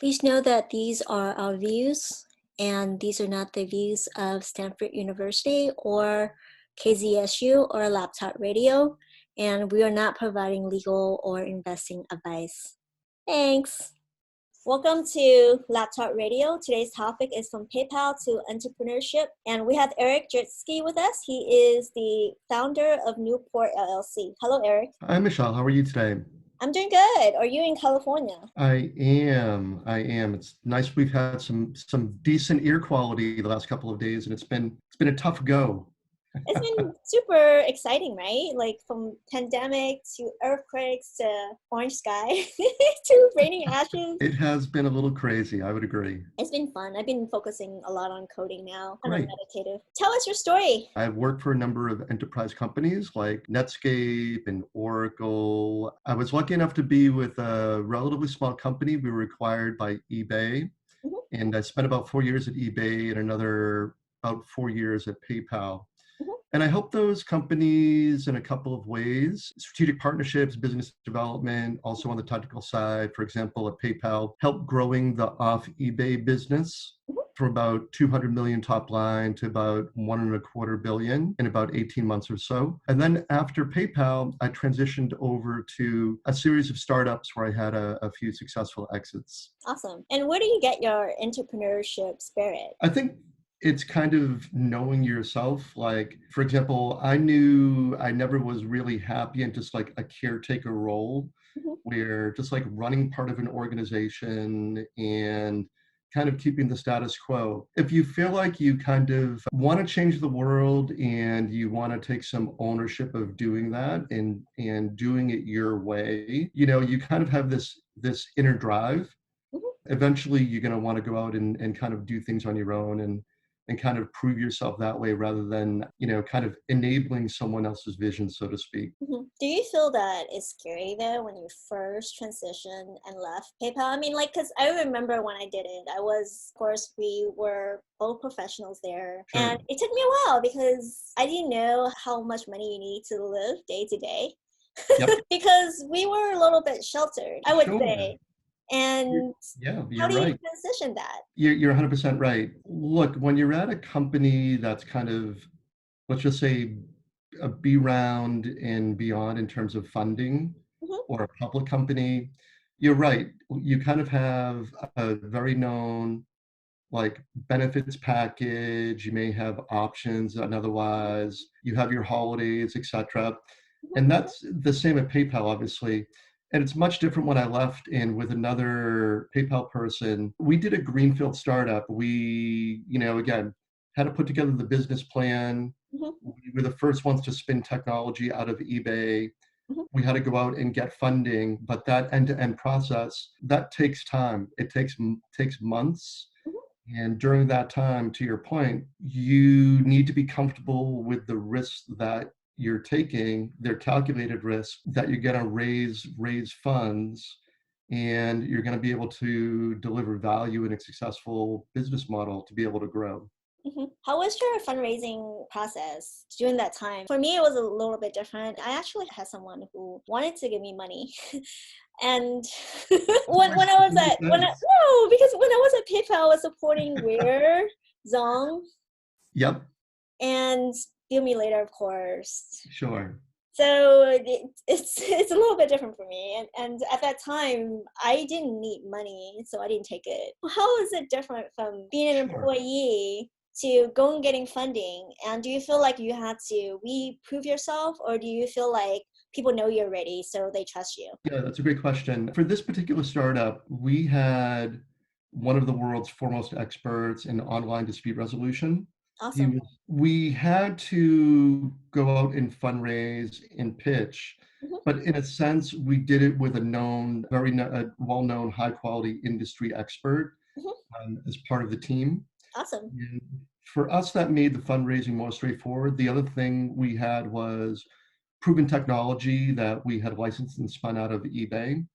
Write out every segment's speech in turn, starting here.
Please know that these are our views, and these are not the views of Stanford University or KZSU or Laptop Radio, and we are not providing legal or investing advice. Thanks. Welcome to Laptop Radio. Today's topic is from PayPal to entrepreneurship, and we have Eric Jepsky with us. He is the founder of Newport LLC. Hello, Eric. Hi, Michelle. How are you today? I'm doing good. Are you in California? I am. It's nice. We've had some decent ear quality the last couple of days, and it's been a tough go. It's been super exciting, right? Like from pandemic to earthquakes to orange sky to raining ashes. It has been a little crazy. I would agree. It's been fun. I've been focusing a lot on coding now. Kind of Great. meditative. Tell us your story. I've worked for a number of enterprise companies like Netscape and Oracle. I was lucky enough to be with a relatively small company. We were acquired by eBay. Mhm. And I spent about 4 years at eBay and another about 4 years at PayPal. And I help those companies in a couple of ways: strategic partnerships, business development, also on the technical side. For example, at PayPal, help growing the off eBay business from about 200 million top line to about 1.25 billion in about 18 months or so. And then after PayPal, I transitioned over to a series of startups where I had a few successful exits. Awesome. And where do you get your entrepreneurship spirit? I think it's kind of knowing yourself. Like, for example, I knew I never was really happy in just like a caretaker role where just like running part of an organization and kind of keeping the status quo. If you feel like you kind of want to change the world and you want to take some ownership of doing that and doing it your way, you kind of have this inner drive. Eventually you're going to want to go out and kind of do things on your own and kind of prove yourself that way rather than, kind of enabling someone else's vision, so to speak. Do you feel that it's scary though when you first transitioned and left PayPal? I mean, because I remember when I did it, of course, we were both professionals there. Sure. And it took me a while because I didn't know how much money you need to live day to day. Yep. Because we were a little bit sheltered, I would Sure. say. And You're how do you right. transition that? You're 100% right. Look, when you're at a company that's kind of, let's just say, a B round and beyond in terms of funding, or a public company, you're right. You kind of have a very known like benefits package. You may have options, and otherwise you have your holidays, etc. And that's the same at PayPal, obviously. And it's much different when I left and with another PayPal person. We did a greenfield startup. We, again, had to put together the business plan. We were the first ones to spin technology out of eBay. We had to go out and get funding, but that end-to-end process, that takes time. It takes months. And during that time, to your point, you need to be comfortable with the risks that you're taking. They're calculated risks that you're going to raise funds, and you're going to be able to deliver value in a successful business model to be able to grow. How was your fundraising process during that time? For me, it was a little bit different. I actually had someone who wanted to give me money. And because when I was at PayPal, I was supporting Weir, Zong. Yep. And Bill Me Later, of course. Sure. So it's a little bit different for me. And at that time, I didn't need money, so I didn't take it. How is it different from being an employee to go and getting funding? And do you feel like you had to prove yourself, or do you feel like people know you're ready, so they trust you? Yeah, that's a great question. For this particular startup, we had one of the world's foremost experts in online dispute resolution. Awesome. We had to go out and fundraise and pitch, but in a sense, we did it with a well-known, high-quality industry expert as part of the team. Awesome. And for us, that made the fundraising more straightforward. The other thing we had was proven technology that we had licensed and spun out of eBay.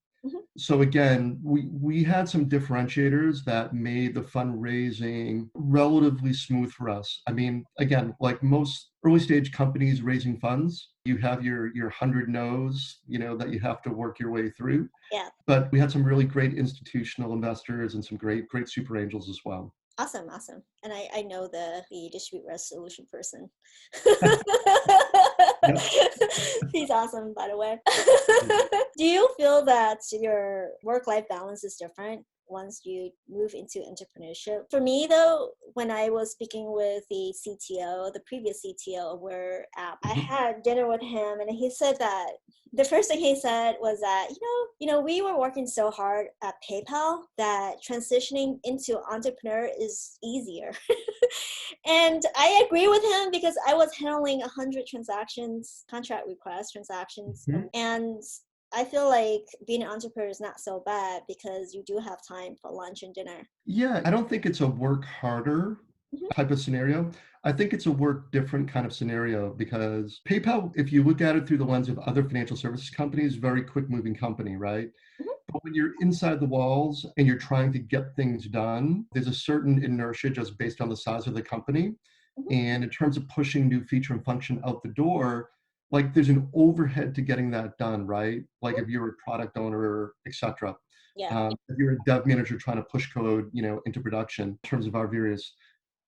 So again, we had some differentiators that made the fundraising relatively smooth for us. I mean, again, like most early stage companies raising funds, You have your 100 no's, that you have to work your way through. Yeah. But we had some really great institutional investors and some great super angels as well. Awesome, awesome. And I know the dispute resolution person. Yep. He's awesome, by the way. Do you feel that your work-life balance is different once you move into entrepreneurship? For me, though, when I was speaking with the CTO, the previous CTO of where app, I Mhm. had dinner with him, and he said that the first thing he said was that we were working so hard at PayPal that transitioning into entrepreneur is easier. And I agree with him because I was handling 100 transactions, contract requests, transactions, Mhm. and I feel like being an entrepreneur is not so bad because you do have time for lunch and dinner. Yeah, I don't think it's a work harder Mhm, type of scenario. I think it's a work different kind of scenario because PayPal, if you look at it through the lens of other financial services companies, very quick moving company, right? mhm, But when you're inside the walls and you're trying to get things done, there's a certain inertia just based on the size of the company. mhm, And in terms of pushing new feature and function out the door, like there's an overhead to getting that done, right? Like mhm. if you're a product owner, etc. Yeah. If you're a dev manager trying to push code, into production in terms of our various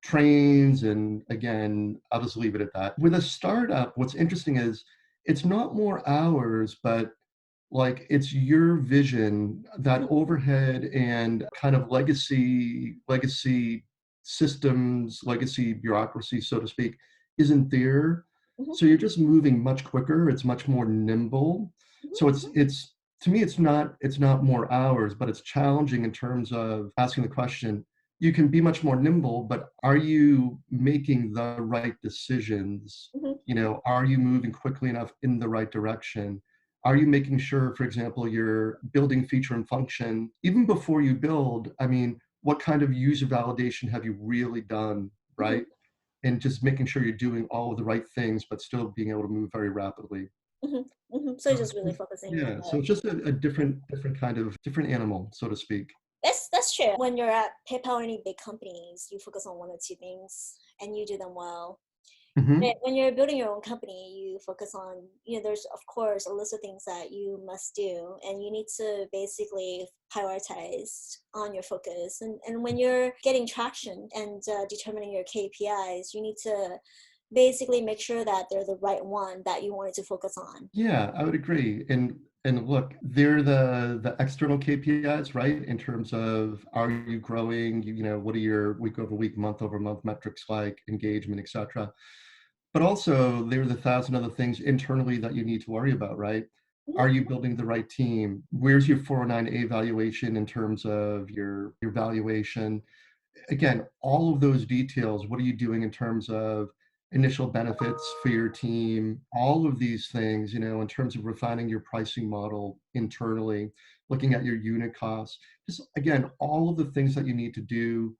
trains, and again, I'll just leave it at that. With a startup, what's interesting is it's not more hours, but like it's your vision, that Mhm, overhead and kind of legacy systems, legacy bureaucracy, so to speak, isn't there. mhm, So you're just moving much quicker, it's much more nimble. mhm, So it's to me, it's not more hours, but it's challenging in terms of asking the question, you can be much more nimble, but are you making the right decisions? mhm, Are you moving quickly enough in the right direction? Are you making sure, for example, you're building feature and function even before you build? I mean, what kind of user validation have you really done, mhm, right? And just making sure you're doing all of the right things, but still being able to move very rapidly. mhm, mhm. So you're So just really focusing on yeah, so it's just a different kind of different animal, so to speak. that's true. When you're at PayPal or any big companies, you focus on one or two things and you do them well. Hmm. When you're building your own company, you focus on, there's of course a list of things that you must do, and you need to basically prioritize on your focus. And when you're getting traction and determining your KPIs, you need to basically make sure that they're the right one that you wanted to focus on. Yeah, I would agree. And look, they're the external KPIs, right? In terms of are you growing? What are your week over week, month over month metrics like engagement, etc. But also there are the thousand other things internally that you need to worry about, right? Mhm, Are you building the right team? Where's your 409A valuation in terms of your valuation? Again, all of those details, what are you doing in terms of initial benefits for your team? All of these things, in terms of refining your pricing model internally, looking at your unit costs, just again, all of the things that you need to do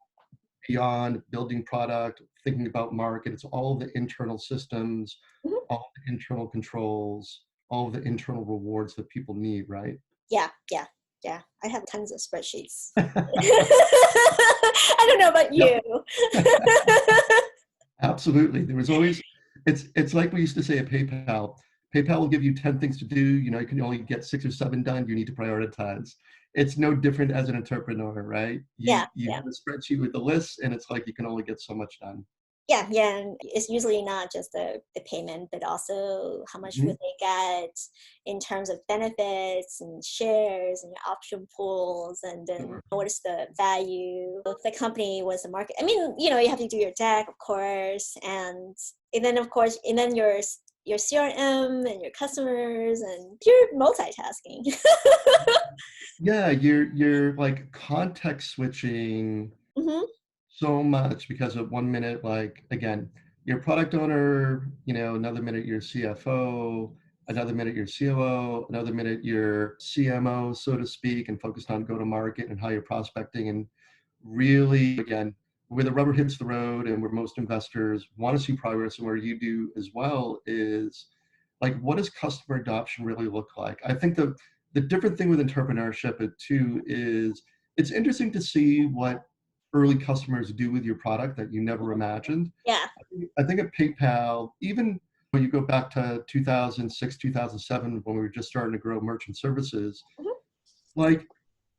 beyond building product, thinking about market. It's all of the internal systems, mhm. all the internal controls, all of the internal rewards that people need, right? Yeah, yeah, yeah. I have tons of spreadsheets. I don't know about Yep. you. Absolutely. There was always, it's like we used to say at PayPal. PayPal will give you 10 things to do. You can only get 6 or 7 done. You need to prioritize. It's no different as an entrepreneur, right? You Yeah, you yeah. have a spreadsheet with the list, and it's like you can only get so much done. Yeah, yeah, and it's usually not just the payment, but also how much would Mhm. they get in terms of benefits and shares and your option pools, and then Sure. what is the value of the company, what's the market. I mean, you have to do your deck, of course, and then of course, and then your CRM and your customers, and you're multitasking. Yeah, you're like context switching Hmm. so much because of 1 minute, like again, you're product owner, another minute you're CFO, another minute you're COO, another minute you're CMO, so to speak, and focused on go to market and how you're prospecting. And really, again, where the rubber hits the road and where most investors want to see progress and where you do as well is like, what does customer adoption really look like? I think the different thing with entrepreneurship too is it's interesting to see what early customers do with your product that you never imagined. Yeah. I think at PayPal, even when you go back to 2006, 2007, when we were just starting to grow merchant services, like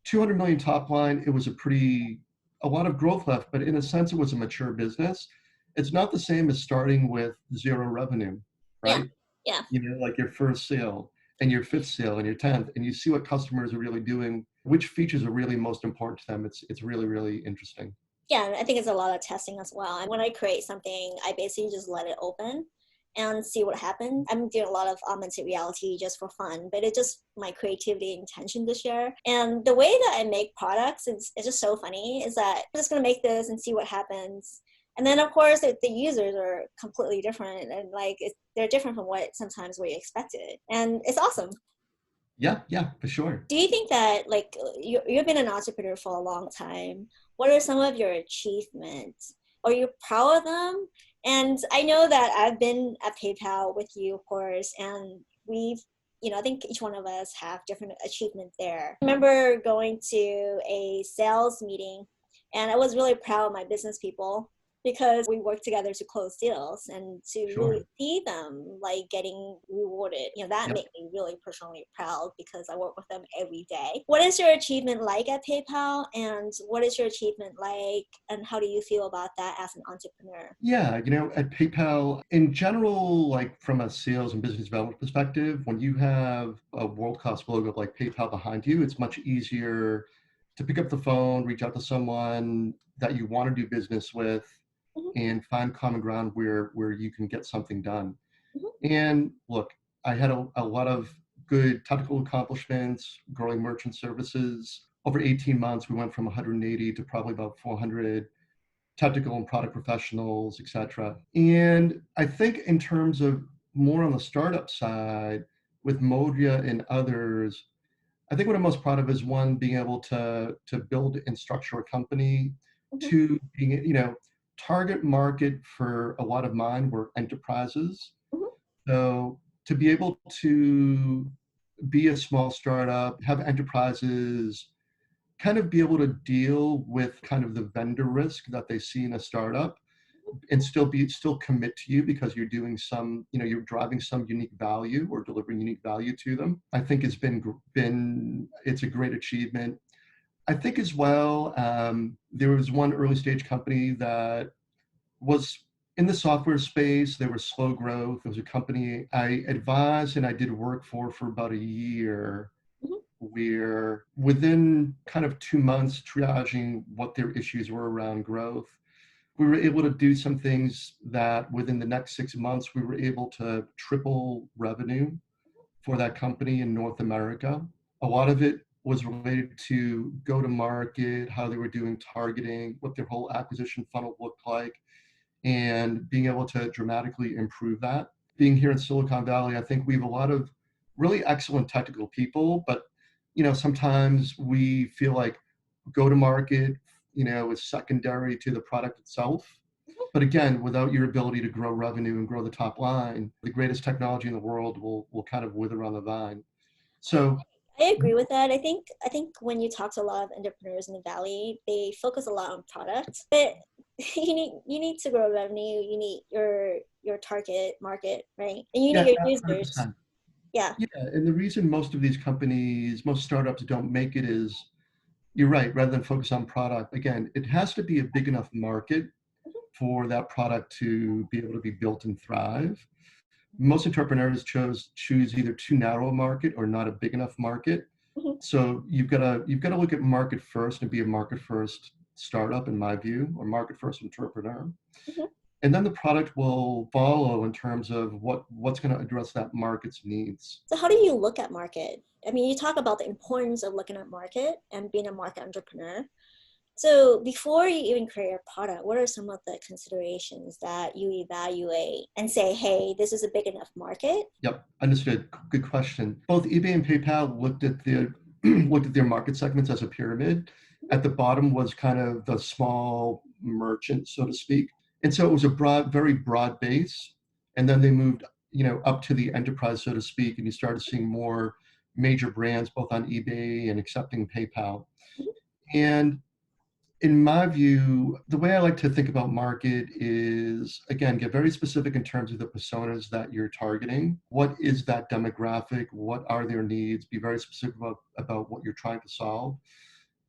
200 million top line, it was a lot of growth left, but in a sense, it was a mature business. It's not the same as starting with zero revenue, Yeah. right? Yeah. You know, like your first sale and your fifth sale and your 10th, and you see what customers are really doing, which features are really most important to them. It's really, really interesting. Yeah, I think it's a lot of testing as well. And when I create something, I basically just let it open and see what happens. I'm doing a lot of augmented reality just for fun, but it's just my creativity and intention to share. And the way that I make products is it's just so funny is that I'm just going to make this and see what happens. And then of course the users are completely different and like they're different from what sometimes we expected. And it's awesome. Yeah, yeah, for sure. Do you think that like you've been an entrepreneur for a long time? What are some of your achievements? Are you proud of them? And I know that I've been at PayPal with you, of course, and we've, I think each one of us have different achievements there. I remember going to a sales meeting, and I was really proud of my business people because we work together to close deals and to really Sure. see them like getting rewarded. That Yep. made me really personally proud because I work with them every day. What is your achievement like at PayPal, and what is your achievement like, and how do you feel about that as an entrepreneur? Yeah, at PayPal, in general, like from a sales and business development perspective, when you have a world-class logo like PayPal behind you, it's much easier to pick up the phone, reach out to someone that you want to do business with, Mhm, and find common ground where you can get something done. mhm, And look, I had a lot of good technical accomplishments, growing merchant services. Over 18 months, we went from 180 to probably about 400 technical and product professionals, et cetera. And I think in terms of more on the startup side with Modria and others, I think what I'm most proud of is one, being able to build and structure a company, mhm, two, being, target market for a lot of mine were enterprises. mhm, So to be able to be a small startup, have enterprises kind of be able to deal with kind of the vendor risk that they see in a startup and still commit to you because you're doing some, you're driving some unique value or delivering unique value to them. I think it's a great achievement. I think as well, there was one early stage company that was in the software space. They were slow growth. It was a company I advised and I did work for about a year, mhm, where within kind of 2 months triaging what their issues were around growth, we were able to do some things that within the next 6 months, we were able to triple revenue for that company in North America. A lot of it was related to go to market, how they were doing targeting, what their whole acquisition funnel looked like, and being able to dramatically improve that. Being here in Silicon Valley, I think we have a lot of really excellent technical people, but sometimes we feel like go to market, is secondary to the product itself. But again, without your ability to grow revenue and grow the top line, the greatest technology in the world will kind of wither on the vine. So I agree with that. I think when you talk to a lot of entrepreneurs in the valley, they focus a lot on product, but you need to grow revenue. You need your target market, right? And you need yeah, your users. 100%. Yeah. Yeah, and the reason most of these companies, most startups don't make it is, you're right, rather than focus on product, again, it has to be a big enough market for that product to be able to be built and thrive. Most entrepreneurs choose either too narrow a market or not a big enough market. Mhm, So you've got to look at market first and be a market first startup, in my view, or market first entrepreneur. mhm. And then the product will follow in terms of what's going to address that market's needs. So how do you look at market? I mean, you talk about the importance of looking at market and being a market entrepreneur. So before you even create a product, what are some of the considerations that you evaluate and say, hey, this is a big enough market? Yep, understood. Good question. Both eBay and PayPal looked at their looked at their market segments as a pyramid. At the bottom was kind of the small merchant, so to speak. And so it was a very broad base. And then they moved, up to the enterprise, so to speak, and you started seeing more major brands both on eBay and accepting PayPal. And In my view, the way I like to think about market is, again, get very specific in terms of the personas that you're targeting. What is that demographic? What are their needs? Be very specific about what you're trying to solve,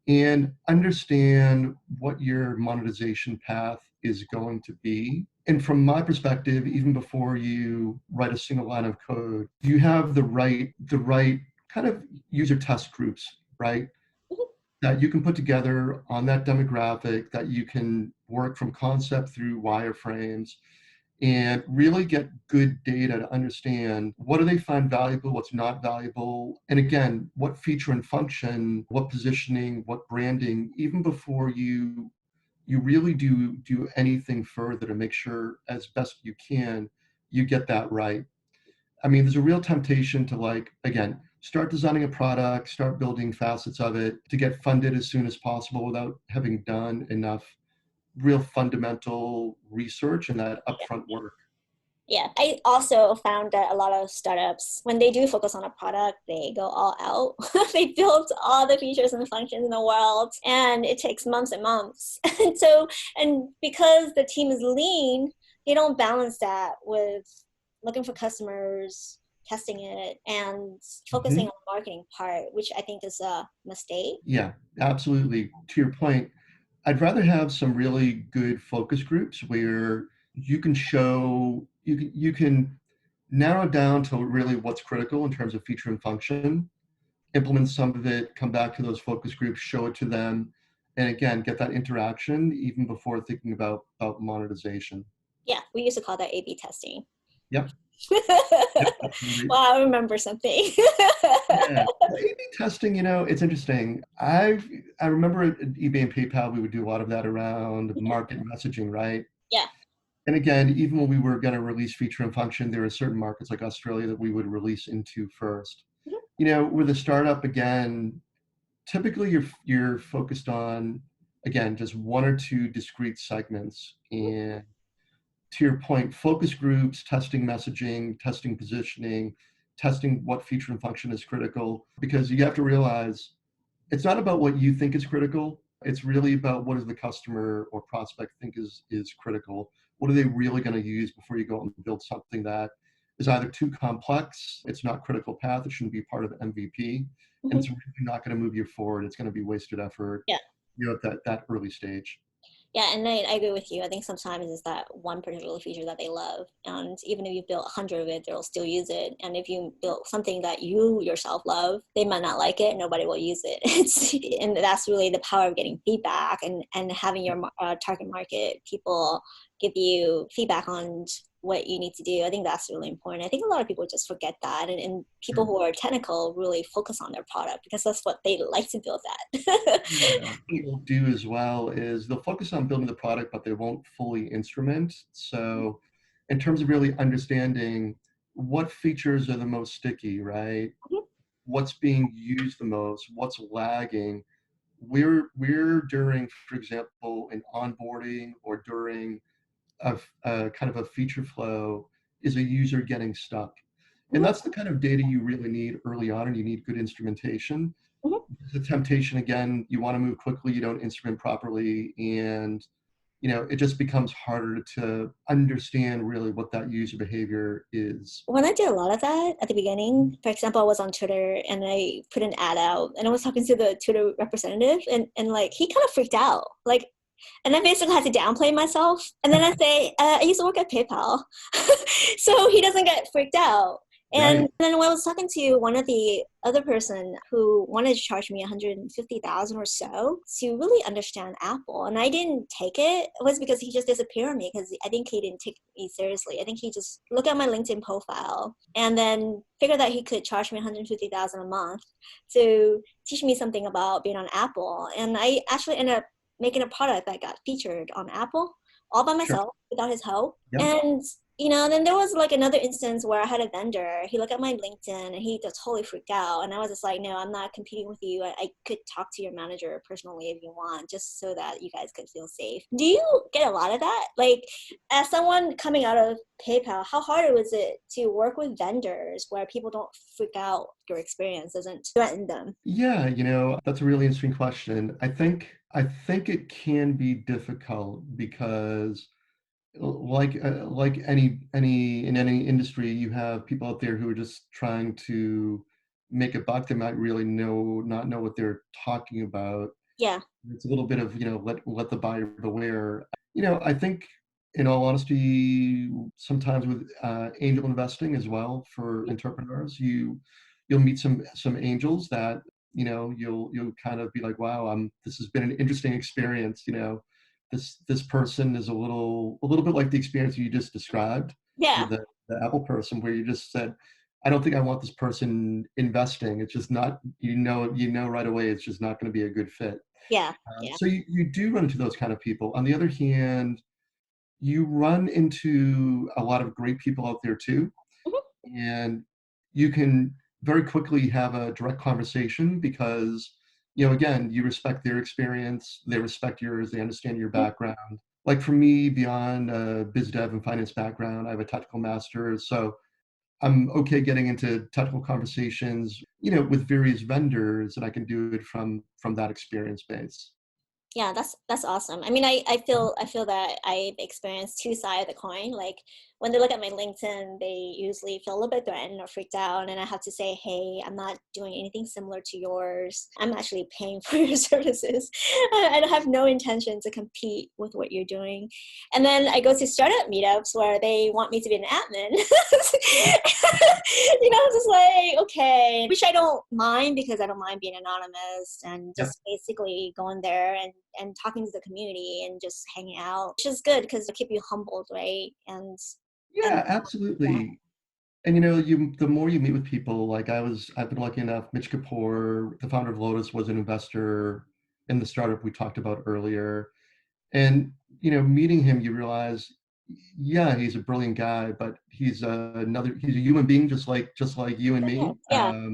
and understand what your monetization path is going to be. And from my perspective, even before you write a single line of code, you have the right kind of user test groups, right? That you can put together on that demographic, that you can work from concept through wireframes and really get good data to understand what do they find valuable, what's not valuable, and again, what feature and function, what positioning, what branding, even before you really do anything further to make sure as best you can you get that right. I mean, there's a real temptation to, like, again, start designing a product, start building facets of it to get funded as soon as possible without having done enough real fundamental research and that upfront work. Yeah, I also found that a lot of startups, when they do focus on a product, they go all out. They build all the features and functions in the world, and it takes months and months. And so, and because the team is lean, they don't balance that with looking for customers, testing it, and focusing Mhm. on the marketing part, which I think is a mistake. Yeah, absolutely. To your point, I'd rather have some really good focus groups where you can narrow down to really what's critical in terms of feature and function, implement some of it, come back to those focus groups, show it to them, and again, get that interaction even before thinking about monetization. Yeah, we used to call that A/B testing. Yep, yep, absolutely. Well, I remember something. Yeah, the A/B testing, it's interesting. I remember at eBay and PayPal, we would do a lot of that around market messaging, right? Yeah. And again, even when we were going to release feature and function, there are certain markets like Australia that we would release into first. Mhm. With a startup, again, typically you're focused on, again, just one or two discrete segments. And to your point, focus groups, testing messaging, testing positioning, testing what feature and function is critical, because you have to realize it's not about what you think is critical. It's really about what does the customer or prospect think is critical. What are they really going to use before you go out and build something that is either too complex, it's not critical path, it shouldn't be part of MVP, and Mhm. it's really not going to move you forward. It's going to be wasted effort, Yeah. at that early stage. Yeah, and I agree with you. I think sometimes it's that one particular feature that they love. And even if you build 100 of it, they'll still use it. And if you build something that you yourself love, they might not like it. Nobody will use it. And that's really the power of getting feedback and having your target market people give you feedback on what you need to do. I think that's really important. I think a lot of people just forget that. And people Sure. who are technical really focus on their product because that's what they like to build at. Yeah, people do as well is they'll focus on building the product, but they won't fully instrument. So, in terms of really understanding what features are the most sticky, right? What's being used the most? What's lagging? We're during, for example, an onboarding or during a kind of a feature flow, is a user getting stuck? And that's the kind of data you really need early on, and you need good instrumentation. The temptation, again, you want to move quickly, you don't instrument properly, and it just becomes harder to understand really what that user behavior is. When I did a lot of that at the beginning, for example, I was on Twitter and I put an ad out and I was talking to the Twitter representative and like he kind of freaked out. Like and I basically had to downplay myself. And then I say, I used to work at PayPal. So he doesn't get freaked out. And Right. then when I was talking to one of the other person who wanted to charge me 150,000 or so to really understand Apple, and I didn't take it, it was because he just disappeared on me because I think he didn't take me seriously. I think he just looked at my LinkedIn profile and then figured that he could charge me 150,000 a month to teach me something about being on Apple. And I actually ended up making a product that got featured on Apple all by Sure. myself without his help. Yep. And And then there was like another instance where I had a vendor. He looked at my LinkedIn and he just totally freaked out. And I was just like, no, I'm not competing with you. I could talk to your manager personally if you want, just so that you guys could feel safe. Do you get a lot of that? Like, as someone coming out of PayPal, how hard was it to work with vendors where people don't freak out, your experience doesn't threaten them? Yeah, that's a really interesting question. I think it can be difficult because like any in any industry, you have people out there who are just trying to make a buck. They might really not know what they're talking about. Yeah. It's a little bit of, let the buyer beware. I think, in all honesty, sometimes with angel investing as well for entrepreneurs, you'll meet some angels that, you'll kind of be like, wow, this has been an interesting experience. This person is a little bit like the experience you just described Yeah. with the Apple person, where you just said, I don't think I want this person investing. It's just not, right away, it's just not going to be a good fit. Yeah. Yeah. So you do run into those kind of people. On the other hand, you run into a lot of great people out there too, Mhm. and you can very quickly have a direct conversation because, again, you respect their experience, they respect yours, they understand your background. Like for me, beyond biz dev and finance background, I have a technical master, so I'm okay getting into technical conversations, with various vendors, and I can do it from that experience base. Yeah, that's awesome. I mean, I feel that I've experienced two sides of the coin. Like when they look at my LinkedIn, they usually feel a little bit threatened or freaked out, and I have to say, hey, I'm not doing anything similar to yours. I'm actually paying for your services. I have no intention to compete with what you're doing. And then I go to startup meetups where they want me to be an admin. Just like, okay, which I don't mind because I don't mind being anonymous and Yep. just basically going there and talking to the community and just hanging out, which is good because it keep you humbled, right? And Yeah, yeah. absolutely. And the more you meet with people, like I've been lucky enough. Mitch Kapoor, the founder of Lotus, was an investor in the startup we talked about earlier. And meeting him, you realize, yeah, he's a brilliant guy, but he's a human being, just like you and me. Yeah.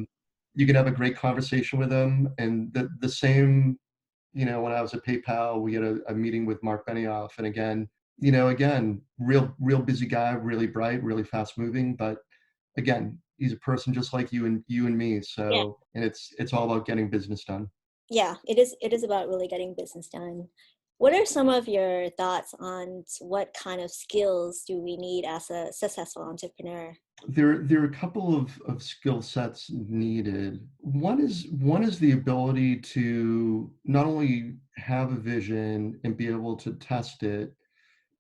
You can have a great conversation with him, and the same. When I was at PayPal, we had a meeting with Mark Benioff, and again, real busy guy, really bright, really fast moving, but again, he's a person just like you and me. Yeah. So, and it's all about getting business done. Yeah, it is about really getting business done. What are some of your thoughts on what kind of skills do we need as a successful entrepreneur? There are a couple of skill sets needed. One is the ability to not only have a vision and be able to test it,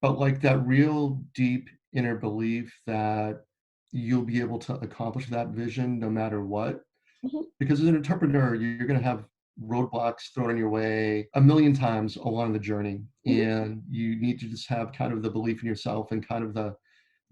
but like that real deep inner belief that you'll be able to accomplish that vision no matter what. Mhm. Because as an entrepreneur, you're going to have roadblocks thrown in your way a million times along the journey, Mhm. and you need to just have kind of the belief in yourself and kind of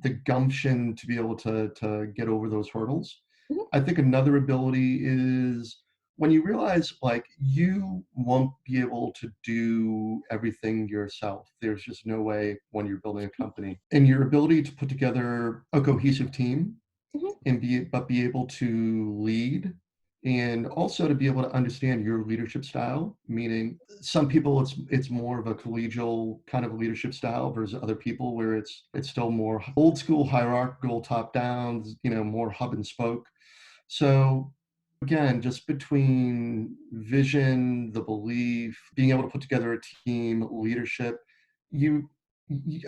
the gumption to be able to get over those hurdles. Mhm. I think another ability is when you realize like you won't be able to do everything yourself. There's just no way when you're building a company. And your ability to put together a cohesive team Mhm. and be able to lead, and also to be able to understand your leadership style, meaning some people it's more of a collegial kind of leadership style versus other people where it's still more old school hierarchical, top down, more hub and spoke. So again, just between vision, the belief, being able to put together a team, leadership, you,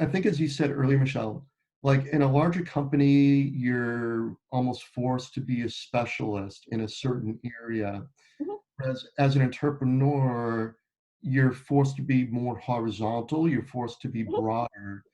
I think, as you said earlier, Michelle, like in a larger company, you're almost forced to be a specialist in a certain area. Mhm. Whereas as an entrepreneur, you're forced to be more horizontal, you're forced to be Mhm. broader,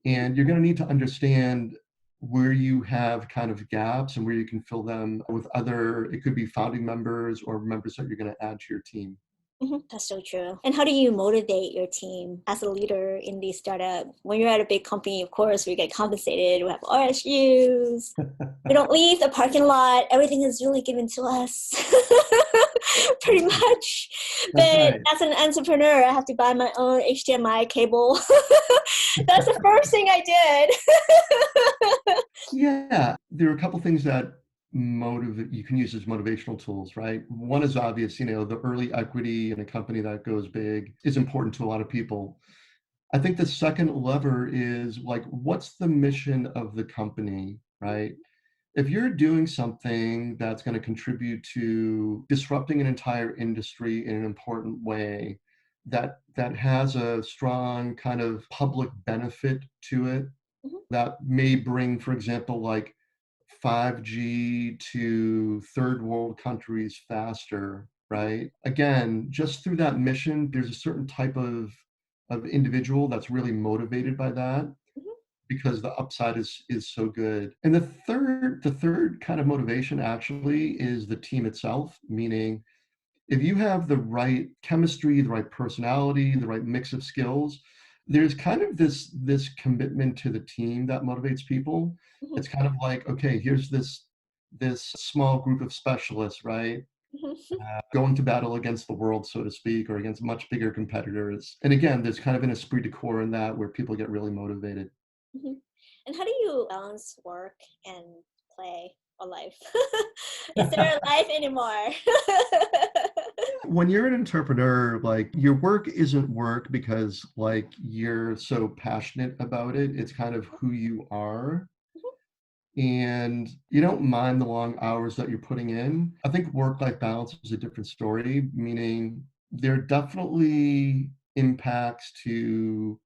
and you're going to need to understand where you have kind of gaps and where you can fill them with other, it could be founding members or members that you're going to add to your team. Mhm. That's so true. And how do you motivate your team as a leader in the startup? When you're at a big company, of course, we get compensated. We have RSUs. We don't leave the parking lot. Everything is really given to us. pretty much. That's But right. as an entrepreneur, I have to buy my own HDMI cable. That's the first thing I did. Yeah, there are a couple things that motivate you can use as motivational tools, right? One is obvious, the early equity in a company that goes big is important to a lot of people. I think the second lever is like, what's the mission of the company, right? If you're doing something that's going to contribute to disrupting an entire industry in an important way, that has a strong kind of public benefit to it, Mhm, that may bring, for example, like 5G to third world countries faster, mhm, right? Again, just through that mission, there's a certain type of individual that's really motivated by that mhm, because the upside is so good. And the third kind of motivation actually is the team itself, meaning if you have the right chemistry, the right personality, the right mix of skills, there's kind of this commitment to the team that motivates people. mhm, It's kind of like, okay, here's this small group of specialists, right? mhm, Going to battle against the world, so to speak, or against much bigger competitors. And again, there's kind of an esprit de corps in that where people get really motivated. mhm. And how do you balance work and play or life? Is there a life anymore? When you're an entrepreneur, like your work isn't work because like you're so passionate about it. It's kind of who you are. And you don't mind the long hours that you're putting in. I think work-life balance is a different story, meaning there are definitely impacts to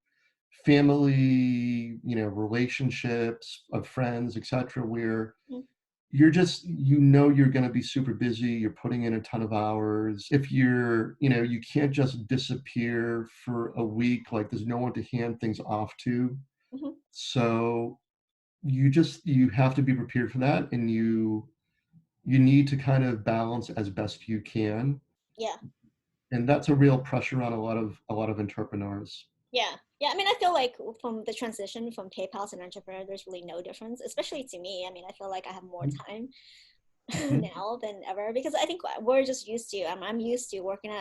family, relationships of friends, etc., where Mhm, you're going to be super busy, you're putting in a ton of hours. If you can't just disappear for a week, like there's no one to hand things off to. mhm. So you have to be prepared for that, and you need to kind of balance as best you can. Yeah. And that's a real pressure on a lot of entrepreneurs. Yeah. Yeah. I mean, I feel like from the transition from PayPal to an entrepreneur, there's really no difference, especially to me. I mean, I feel like I have more time Mhm. now than ever because I think we're just used to, I'm used to working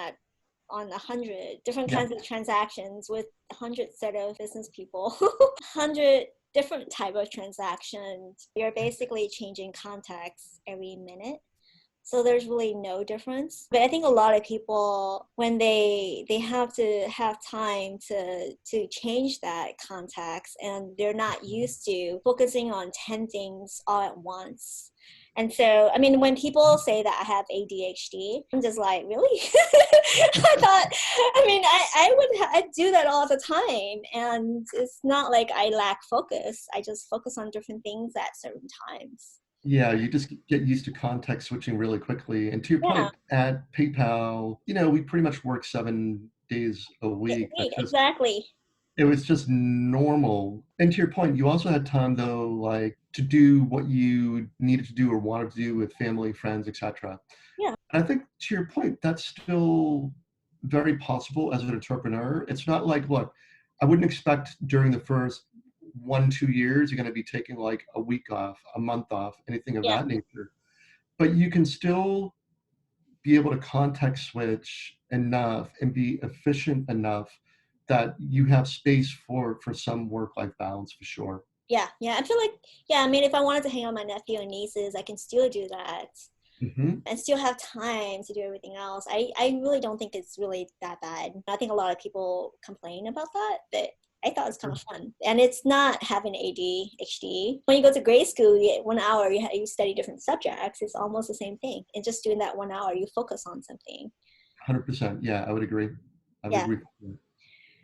on 100 different Yeah. kinds of transactions with 100 set of business people, 100 different type of transactions. You're basically changing contacts every minute. So there's really no difference. But I think a lot of people, when they have to have time to change that context, and they're not used to focusing on 10 things all at once. And so, I mean, when people say that I have ADHD, I'm just like, really? I thought, I mean, I do that all the time. And it's not like I lack focus. I just focus on different things at certain times. Yeah, you just get used to context switching really quickly. And to your Yeah, point, at PayPal, we pretty much work 7 days a week. exactly. It was just normal. And to your point, you also had time though, like to do what you needed to do or wanted to do with family, friends, etc. Yeah. And I think to your point, that's still very possible as an entrepreneur. It's not like, look, I wouldn't expect during the first 1, 2 years you're going to be taking like a week off, a month off, anything of Yeah. that nature. But you can still be able to context switch enough and be efficient enough that you have space for some work-life balance for sure. Yeah. Yeah. I feel like, yeah, I mean, if I wanted to hang out with my nephew and nieces, I can still do that Hmm. and still have time to do everything else. I really don't think it's really that bad. I think a lot of people complain about that, but I thought it's kind of fun. And it's not having ADHD. When you go to grade school, you get 1 hour, you study different subjects. It's almost the same thing. And just doing that 1 hour, you focus on something. 100%. Yeah, I would agree. I would Yeah. agree.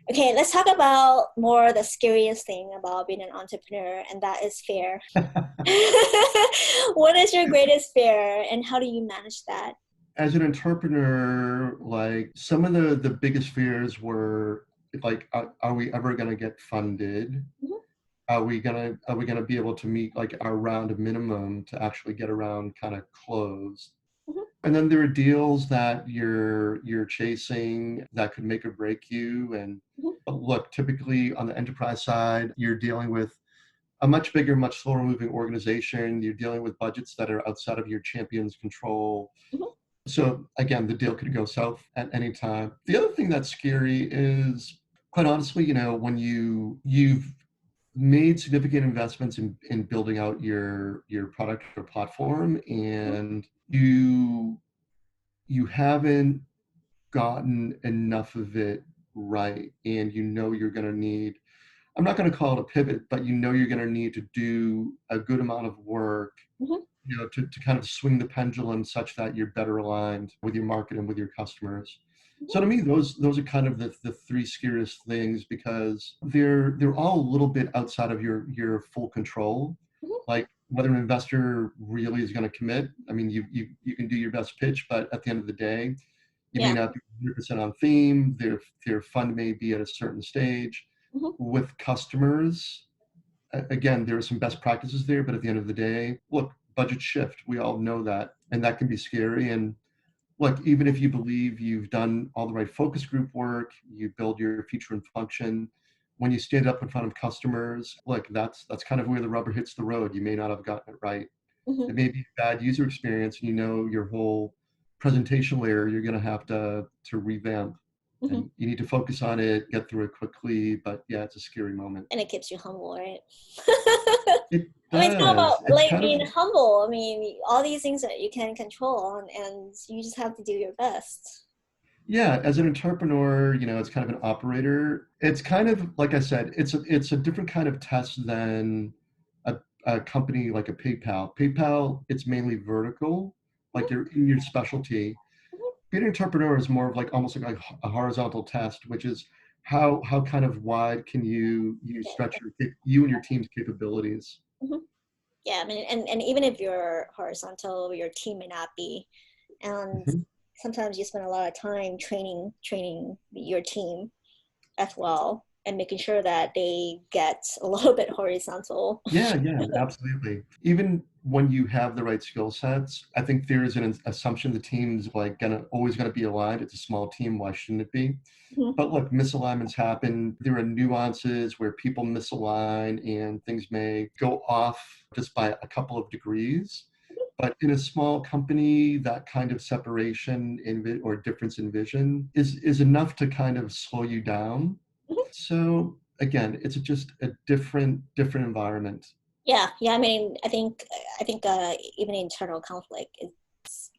Okay, let's talk about more the scariest thing about being an entrepreneur, and that is fear. What is your greatest fear and how do you manage that? As an entrepreneur, like some of the biggest fears were like, are we ever going to get funded? Mhm, Are we gonna be able to meet like our round of minimum to actually get around kind of closed? mhm, And then there are deals that you're chasing that could make or break you. And mhm, look, typically on the enterprise side, you're dealing with a much bigger, much slower moving organization. You're dealing with budgets that are outside of your champion's control. mhm. So again, the deal could go south at any time. The other thing that's scary is, quite honestly, when you've made significant investments in building out your product or platform, and you haven't gotten enough of it right, and you're going to need, I'm not going to call it a pivot, but you're going to need to do a good amount of work, Mhm. to kind of swing the pendulum such that you're better aligned with your market and with your customers. Mhm. So to me, those are kind of the three scariest things, because they're all a little bit outside of your full control. Mhm. Like whether an investor really is going to commit. I mean, you can do your best pitch, but at the end of the day, you may Yeah. not be 100% on theme. Their fund may be at a certain stage. Mhm. With customers, again, there are some best practices there, but at the end of the day, look, budget shift. We all know that, and that can be scary. And look, even if you believe you've done all the right focus group work, you build your feature and function, when you stand up in front of customers, look, that's kind of where the rubber hits the road. You may not have gotten it right. Mhm. It may be bad user experience, and your whole presentation layer you're going to have to revamp, Mhm. and you need to focus on it, get through it quickly. But yeah, it's a scary moment. And it keeps you humble, right? It I mean, it's not about does. It's like kind of, being humble. I mean, all these things that you can control, and you just have to do your best. yeah, as an entrepreneur, it's kind of an operator. It's kind of, like I said, it's a different kind of test than a company like a PayPal. PayPal, it's mainly vertical, like Mhm. you're in your specialty. Mhm. Being an entrepreneur is more of like almost like a horizontal test, which is how kind of wide can you Yeah. stretch you and your team's capabilities. Mhm. Yeah, I mean, and even if you're horizontal, your team may not be, and Mhm. sometimes you spend a lot of time training your team as well, and making sure that they get a little bit horizontal. Yeah, yeah, absolutely. Even when you have the right skill sets, I think there is an assumption the team's like always gonna be aligned. It's a small team, why shouldn't it be? Mhm. But look, misalignments happen. There are nuances where people misalign and things may go off just by a couple of degrees. But in a small company, that kind of separation or difference in vision is enough to kind of slow you down. So again, it's just a different environment. Yeah, yeah. I mean, I think even internal conflict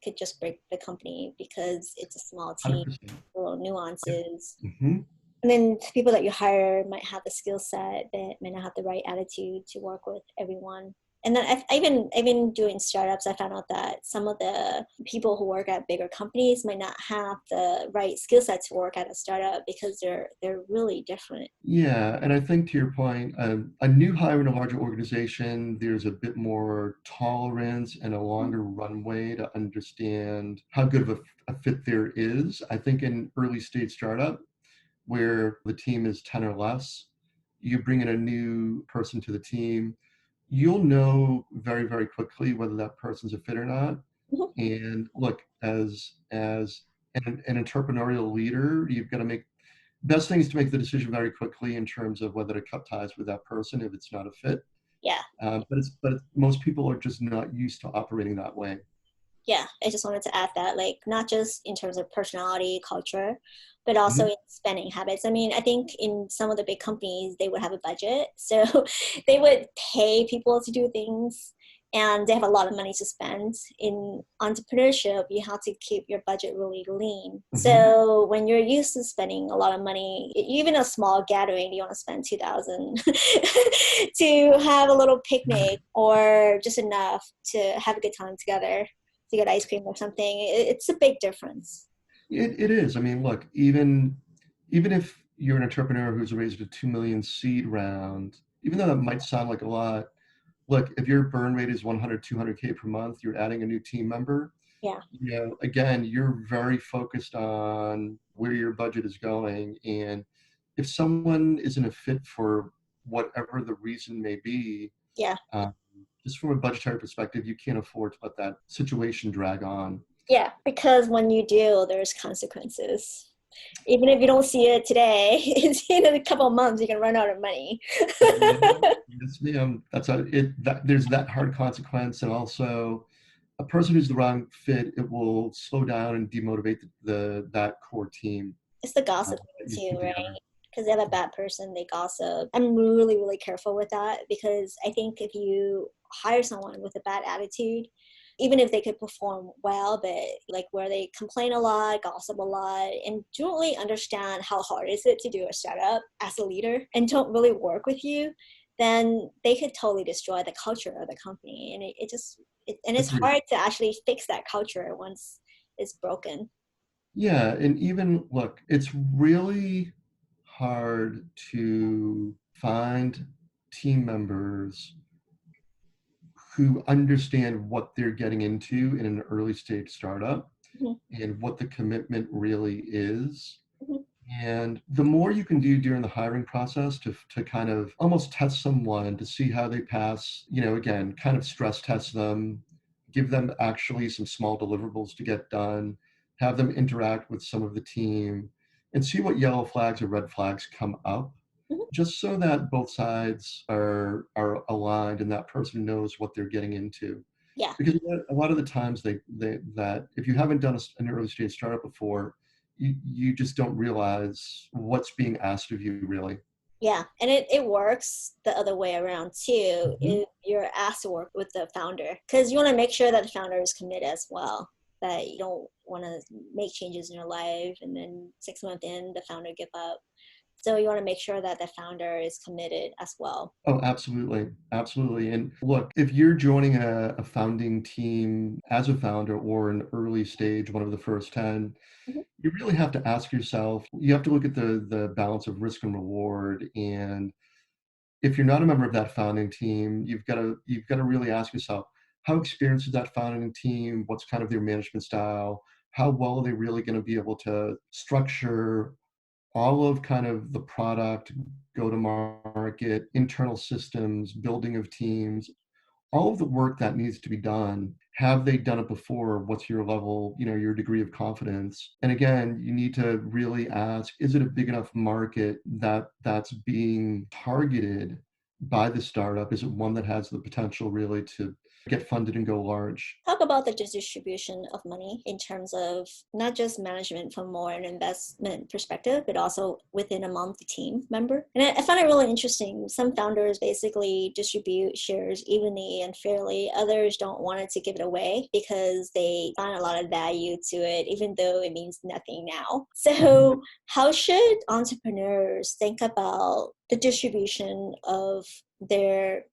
could just break the company because it's a small team, 100%. little nuances. Mhm. And then people that you hire might have the skill set, but may not have the right attitude to work with everyone. And then even doing startups, I found out that some of the people who work at bigger companies might not have the right skill set to work at a startup because they're really different. Yeah, and I think to your point, a new hire in a larger organization, there's a bit more tolerance and a longer runway to understand how good of a fit there is. I think in early stage startup, where the team is 10 or less, you bring in a new person to the team, you'll know very, very quickly whether that person's a fit or not. Mhm. And look, as an entrepreneurial leader, you've got to make best thing is to make the decision very quickly in terms of whether to cut ties with that person if it's not a fit. Yeah, Most people are just not used to operating that way. yeah, I just wanted to add that, like, not just in terms of personality, culture, but also Mhm. in spending habits. I mean, I think in some of the big companies, they would have a budget. So they would pay people to do things and they have a lot of money to spend. In entrepreneurship, you have to keep your budget really lean. Mhm. So when you're used to spending a lot of money, even a small gathering, you want to spend 2,000 to have a little picnic or just enough to have a good time together to get ice cream or something. It's a big difference. It is. I mean, look, even if you're an entrepreneur who's raised a 2 million seed round, even though that might sound like a lot, look, if your burn rate is 100, 200K per month, you're adding a new team member. Yeah, Again, you're very focused on where your budget is going. And if someone isn't a fit for whatever the reason may be, yeah, uh, just from a budgetary perspective, you can't afford to let that situation drag on. yeah. Because when you do, there's consequences. Even if you don't see it today, in a couple of months, you can run out of money. Yeah, yes, ma'am. That's there's that hard consequence, and also a person who's the wrong fit, it will slow down and demotivate that core team It's the gossip that you too, put right? together. Because they have a bad person, they gossip. I'm really, really careful with that because I think if you hire someone with a bad attitude, even if they could perform well, but like where they complain a lot, gossip a lot, and don't really understand how hard is it to do a startup as a leader and don't really work with you, then they could totally destroy the culture of the company. And and it's Agreed. hard to actually fix that culture once it's broken. Yeah, and even look, it's really hard to find team members who understand what they're getting into in an early stage startup Mhm, and what the commitment really is. mhm. And the more you can do during the hiring process to kind of almost test someone to see how they pass, again, kind of stress test them, give them actually some small deliverables to get done, have them interact with some of the team, and see what yellow flags or red flags come up, Mhm. just so that both sides are aligned and that person knows what they're getting into. Yeah. Because a lot of the times that if you haven't done an early stage startup before, you just don't realize what's being asked of you really. Yeah, and it works the other way around too Mhm. if you're asked to work with the founder because you want to make sure that the founder is committed as well. That you don't want to make changes in your life and then 6 months in the founder give up. So you want to make sure that the founder is committed as well. Oh, absolutely. Absolutely. And look, if you're joining a founding team as a founder or an early stage, one of the first 10, Mhm. you really have to ask yourself, you have to look at the balance of risk and reward. And if you're not a member of that founding team, you've got to really ask yourself, how experienced is that founding team? What's kind of their management style? How well are they really going to be able to structure all of kind of the product, go to market, internal systems, building of teams, all of the work that needs to be done? Have they done it before? What's your level, your degree of confidence? And again, you need to really ask, is it a big enough market that's being targeted by the startup? Is it one that has the potential really to get funded and go large? Talk about the distribution of money in terms of not just management from more an investment perspective, but also within among the team member. And I found it really interesting. Some founders basically distribute shares evenly and fairly. Others don't want it to give it away because they find a lot of value to it, even though it means nothing now. Mhm. So how should entrepreneurs think about the distribution of their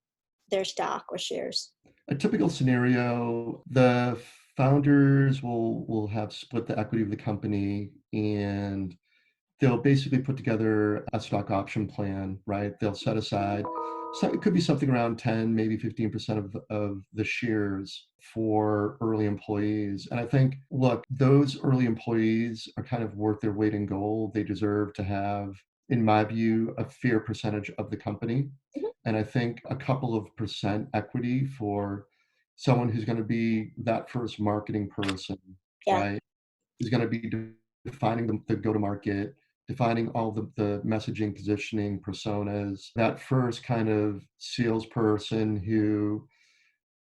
stock or shares? A typical scenario, the founders will have split the equity of the company, and they'll basically put together a stock option plan, right? They'll set aside, so it could be something around 10, maybe 15% of the shares for early employees. And I think, look, those early employees are kind of worth their weight in gold. They deserve to have, in my view, a fair percentage of the company. Mhm. And I think a couple of percent equity for someone who's going to be that first marketing person, Yeah. right? Is going to be defining the go-to-market, defining all the messaging, positioning, personas. That first kind of salesperson who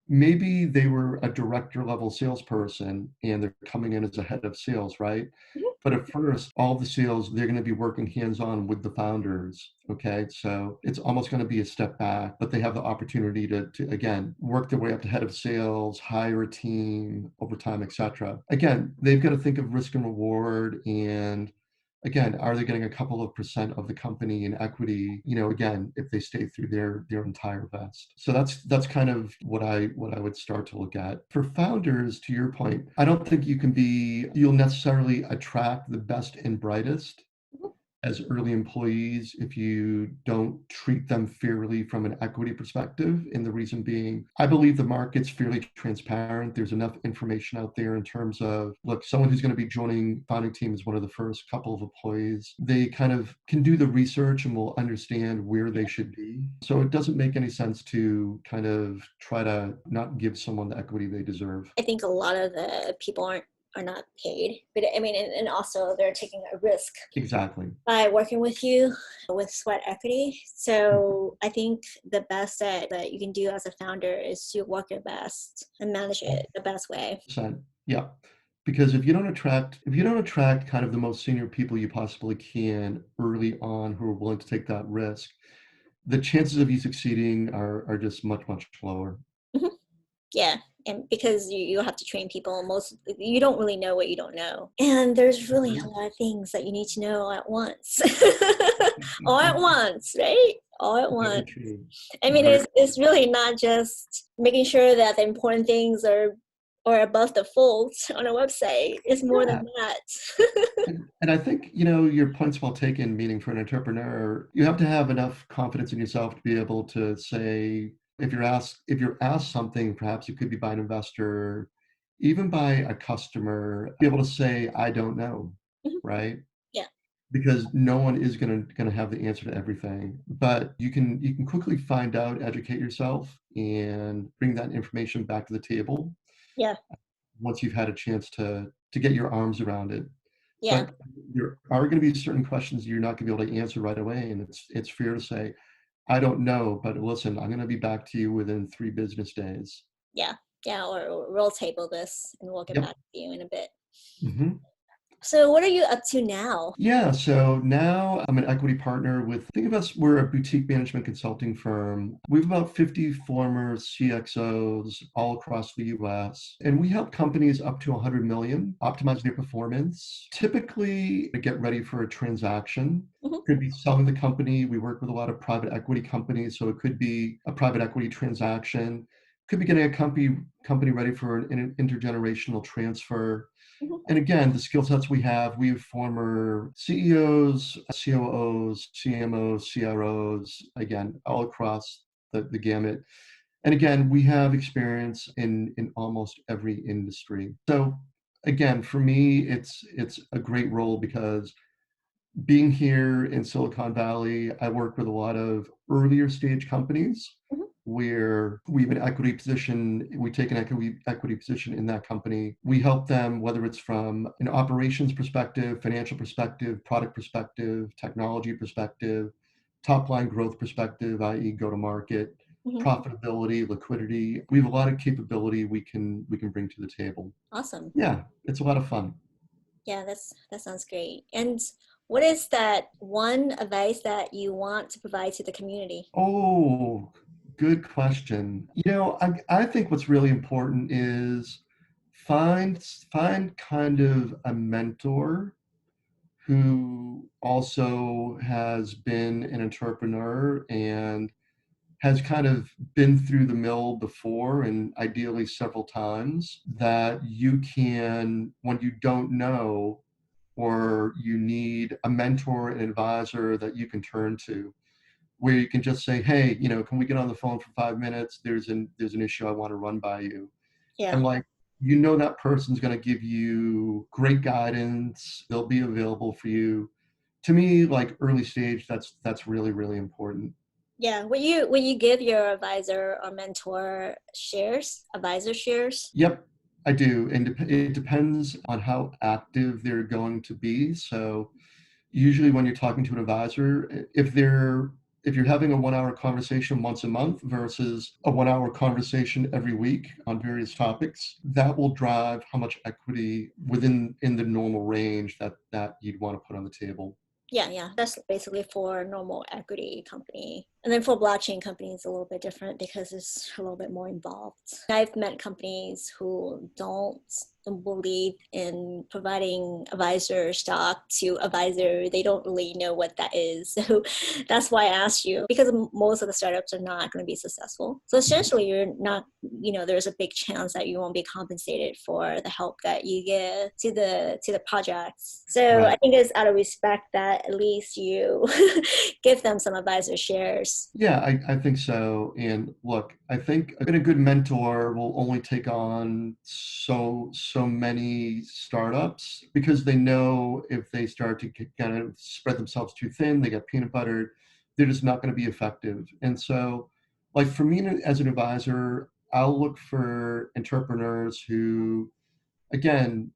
maybe they were a director level salesperson and they're coming in as a head of sales, right? Mhm. But at first, all the sales, they're going to be working hands on with the founders. Okay. So it's almost going to be a step back, but they have the opportunity to again, work their way up to head of sales, hire a team over time, etc. Again, they've got to think of risk and reward. And again, are they getting a couple of percent of the company in equity, again, if they stay through their entire vest? So that's kind of what I would start to look at. For founders, to your point, I don't think you'll necessarily attract the best and brightest Mhm. as early employees if you don't treat them fairly from an equity perspective. And the reason being, I believe the market's fairly transparent. There's enough information out there in terms of, look, someone who's going to be joining founding team is one of the first couple of employees. They kind of can do the research and will understand where they should be. So it doesn't make any sense to kind of try to not give someone the equity they deserve. I think a lot of the people aren't are not paid. But I mean, and also they're taking a risk Exactly. by working with you with sweat equity. So I think the best that you can do as a founder is to work your best and manage it the best way. 100%. Yeah. Because if you don't attract kind of the most senior people you possibly can early on who are willing to take that risk, the chances of you succeeding are just much, much lower. Mhm. Yeah, and because you have to train people, most you don't really know what you don't know, and there's really a Agreed. lot of things that you need to know at once. All at once, right? All at Very once. true. I mean, Very it's really not just making sure that the important things are above the fold on a website. It's more than yeah. that. And I think, your point's well taken, meaning for an entrepreneur, you have to have enough confidence in yourself to be able to say, if you're asked something, perhaps it could be by an investor, even by a customer, be able to say, I don't know, Mhm. right? Yeah, Because no one is gonna have the answer to everything. But you can quickly find out, educate yourself, and bring that information back to the table yeah, once you've had a chance to get your arms around it. yeah, But there are going to be certain questions you're not going to be able to answer right away, and it's fair to say, I don't know, but listen, I'm going to be back to you within 3 business days. yeah, yeah. Or we'll table this and we'll get Yep. back to you in a bit. hmm So, what are you up to now? Yeah, so now I'm an equity partner with, think of us, we're a boutique management consulting firm. We have about 50 former CXOs all across the US, and we help companies up to 100 million optimize their performance. Typically, to get ready for a transaction. Hmm. Could be selling the company. We work with a lot of private equity companies, so it could be a private equity transaction. Could be getting a company ready for an intergenerational transfer. Hmm. And again, the skill sets we have former CEOs, COOs, CMOs, CROs, again, all across the gamut. And again, we have experience in almost every industry. So again, for me, it's a great role because being here in Silicon Valley, I work with a lot of earlier stage companies Hmm. where we have an equity position, we take an equity position in that company. We help them, whether it's from an operations perspective, financial perspective, product perspective, technology perspective, top line growth perspective, i.e. go to market, Hmm. profitability, liquidity. We have a lot of capability we can bring to the table. Awesome. Yeah, it's a lot of fun. Yeah, that sounds great. And what is that one advice that you want to provide to the community? Oh, good question. I think what's really important is find kind of a mentor who also has been an entrepreneur and has kind of been through the mill before, and ideally several times, that you can, when you don't know or you need a mentor, an advisor that you can turn to, where you can just say, hey, can we get on the phone for 5 minutes? There's an issue I want to run by you. Yeah. And like, that person's going to give you great guidance. They'll be available for you. To me, like early stage, that's really, really important. Yeah. Will you give your advisor or mentor shares, advisor shares? Yep, I do. And it depends on how active they're going to be. So usually when you're talking to an advisor, if you're having a 1 hour conversation once a month versus a 1 hour conversation every week on various topics, that will drive how much equity within in the normal range that you'd want to put on the table. Yeah, yeah. That's basically for normal equity company. And then for blockchain companies, it's a little bit different because it's a little bit more involved. I've met companies who don't believe in providing advisor stock to advisor. They don't really know what that is. So that's why I asked you, because most of the startups are not going to be successful. So essentially you're not, there's a big chance that you won't be compensated for the help that you give to the projects. So I Right. think it's out of respect that at least you give them some advisor shares. Yeah, I think so. And look, I think a good mentor will only take on so many startups because they know if they start to kind of spread themselves too thin, they get peanut buttered, they're just not going to be effective. And so, like for me as an advisor, I'll look for entrepreneurs who, again,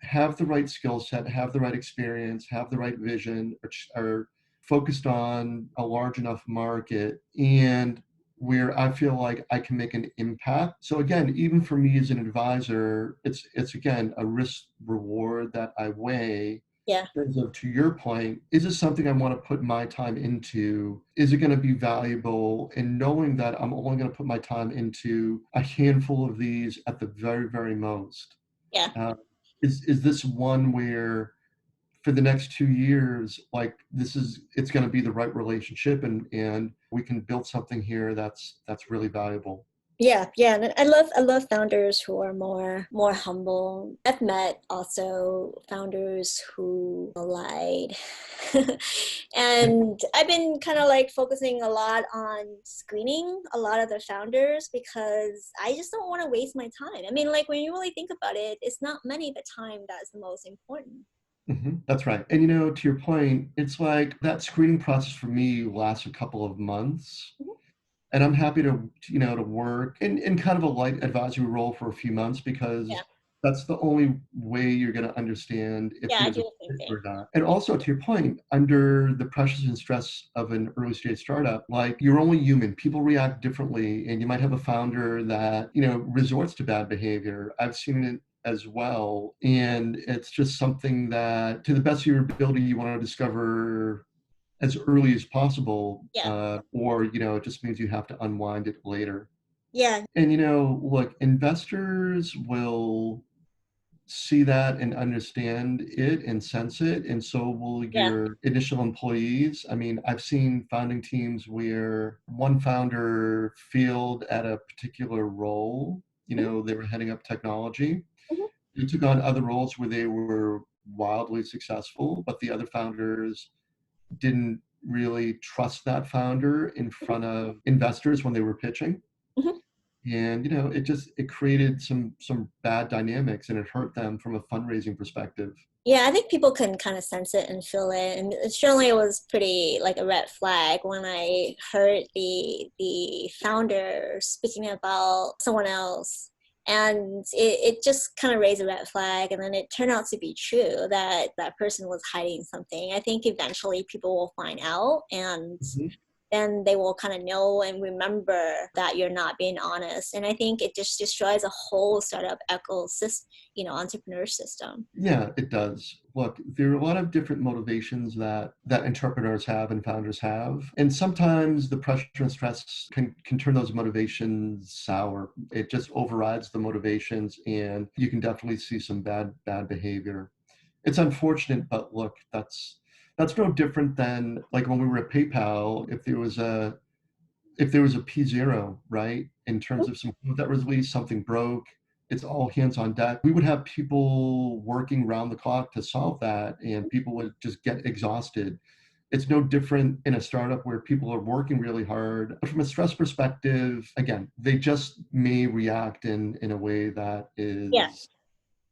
have the right skill set, have the right experience, have the right vision, are focused on a large enough market, and where I feel like I can make an impact. So again, even for me as an advisor, it's again a risk reward that I weigh. Yeah. In terms of, to your point, is this something I want to put my time into? Is it going to be valuable? And knowing that I'm only going to put my time into a handful of these at the very, very most. Yeah. Uh, is this one where for the next 2 years, like it's going to be the right relationship, and we can build something here that's really valuable. Yeah, yeah, and I love founders who are more humble. I've met also founders who lied. And I've been kind of like focusing a lot on screening a lot of the founders because I just don't want to waste my time. I mean, like when you really think about it, it's not money the time that's the most important. That's right. And to your point, it's like that screening process for me lasts a couple of months. Mhm. And I'm happy to work in kind of a light advisory role for a few months, Yeah, because that's the only way you're going to understand if yeah, I there's do a the same fit thing. or not. And also, to your point, under the pressures and stress of an early stage startup, like, you're only human. People react differently, and you might have a founder that, resorts to bad behavior. I've seen it as well. And it's just something that, to the best of your ability, you want to discover as early as possible, Yeah, or it just means you have to unwind it later. yeah, And look, investors will see that and understand it and sense it, and so will yeah. your initial employees. I mean, I've seen founding teams where one founder failed at a particular role. Mhm, They were heading up technology. mhm. They took on other roles where they were wildly successful, but the other founders didn't really trust that founder in Mhm, front of investors when they were pitching. mhm. And it created some bad dynamics, and it hurt them from a fundraising perspective. Yeah, I think people can kind of sense it and feel it, and certainly it was pretty like a red flag when I heard the founder speaking about someone else, and it just kind of raised a red flag, and then it turned out to be true that that person was hiding something. I think eventually people will find out, and Mhm. then they will kind of know and remember that you're not being honest. And I think it just destroys a whole startup ecosystem, entrepreneur system. Yeah, it does. Look, there are a lot of different motivations that entrepreneurs have and founders have, and sometimes the pressure and stress can turn those motivations sour. It just overrides the motivations, and you can definitely see some bad behavior. It's unfortunate, but look, that's no different than like when we were at PayPal. If there was a P0, right, in terms of some code that was released, something broke, it's all hands on deck. We would have people working round the clock to solve that, and people would just get exhausted. It's no different in a startup where people are working really hard. But from a stress perspective, again, they just may react in a way that Yeah.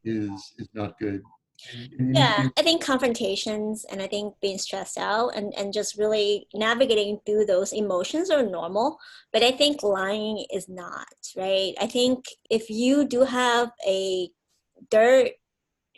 is not good. And you need to Yeah, be. I think confrontations and I think being stressed out and just really navigating through those emotions are normal, but I think lying is not, right? I think if you do have a dirt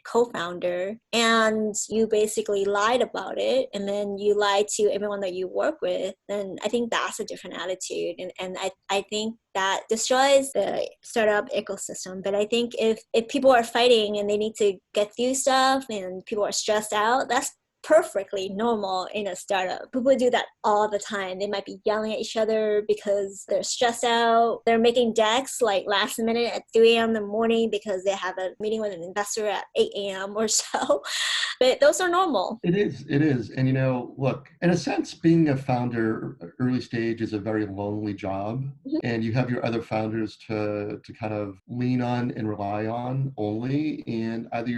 co-founder and you basically lied about it and then you lied to everyone that you work with, then I think that's a different attitude, and I think that destroys the startup ecosystem. But I think if people are fighting and they need to get through stuff and people are stressed out, that's perfectly normal in a startup. People do that all the time. They might be yelling at each other because they're stressed out. They're making decks like last minute at 3 a.m. in the morning because they have a meeting with an investor at 8 a.m. or so. But those are normal. It is. And look, in a sense, being a founder early stage is a very lonely job. Mhm. And you have your other founders to kind of lean on and rely on only. And either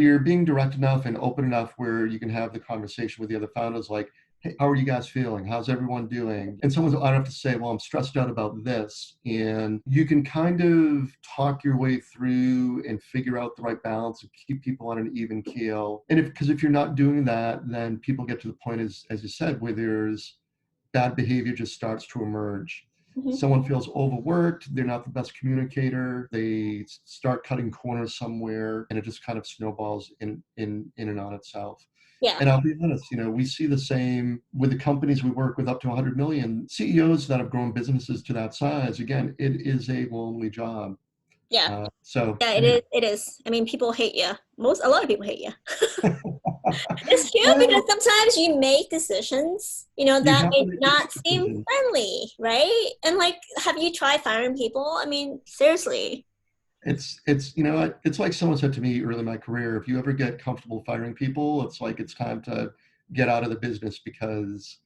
you're being direct enough and open enough where you can have the conversation with the other founders, like, hey, how are you guys feeling? How's everyone doing? And someone's honest enough to say, well, I'm stressed out about this. And you can kind of talk your way through and figure out the right balance and keep people on an even keel. And because if you're not doing that, then people get to the point, as you said, where there's bad behavior just starts to emerge. Someone feels overworked, they're not the best communicator, they start cutting corners somewhere, and it just kind of snowballs in and on itself. Yeah. And I'll be honest, we see the same with the companies we work with up to 100 million. CEOs that have grown businesses to that size, again, it is a lonely job. Yeah. So Yeah, it anyway. is. It is. I mean, people hate you. A lot of people hate you. It's true because Well, sometimes you make decisions, you that have to may make those not seem decisions. friendly, right? And like, have you tried firing people? I mean, seriously. It's like someone said to me early in my career, if you ever get comfortable firing people, it's like it's time to get out of the business, because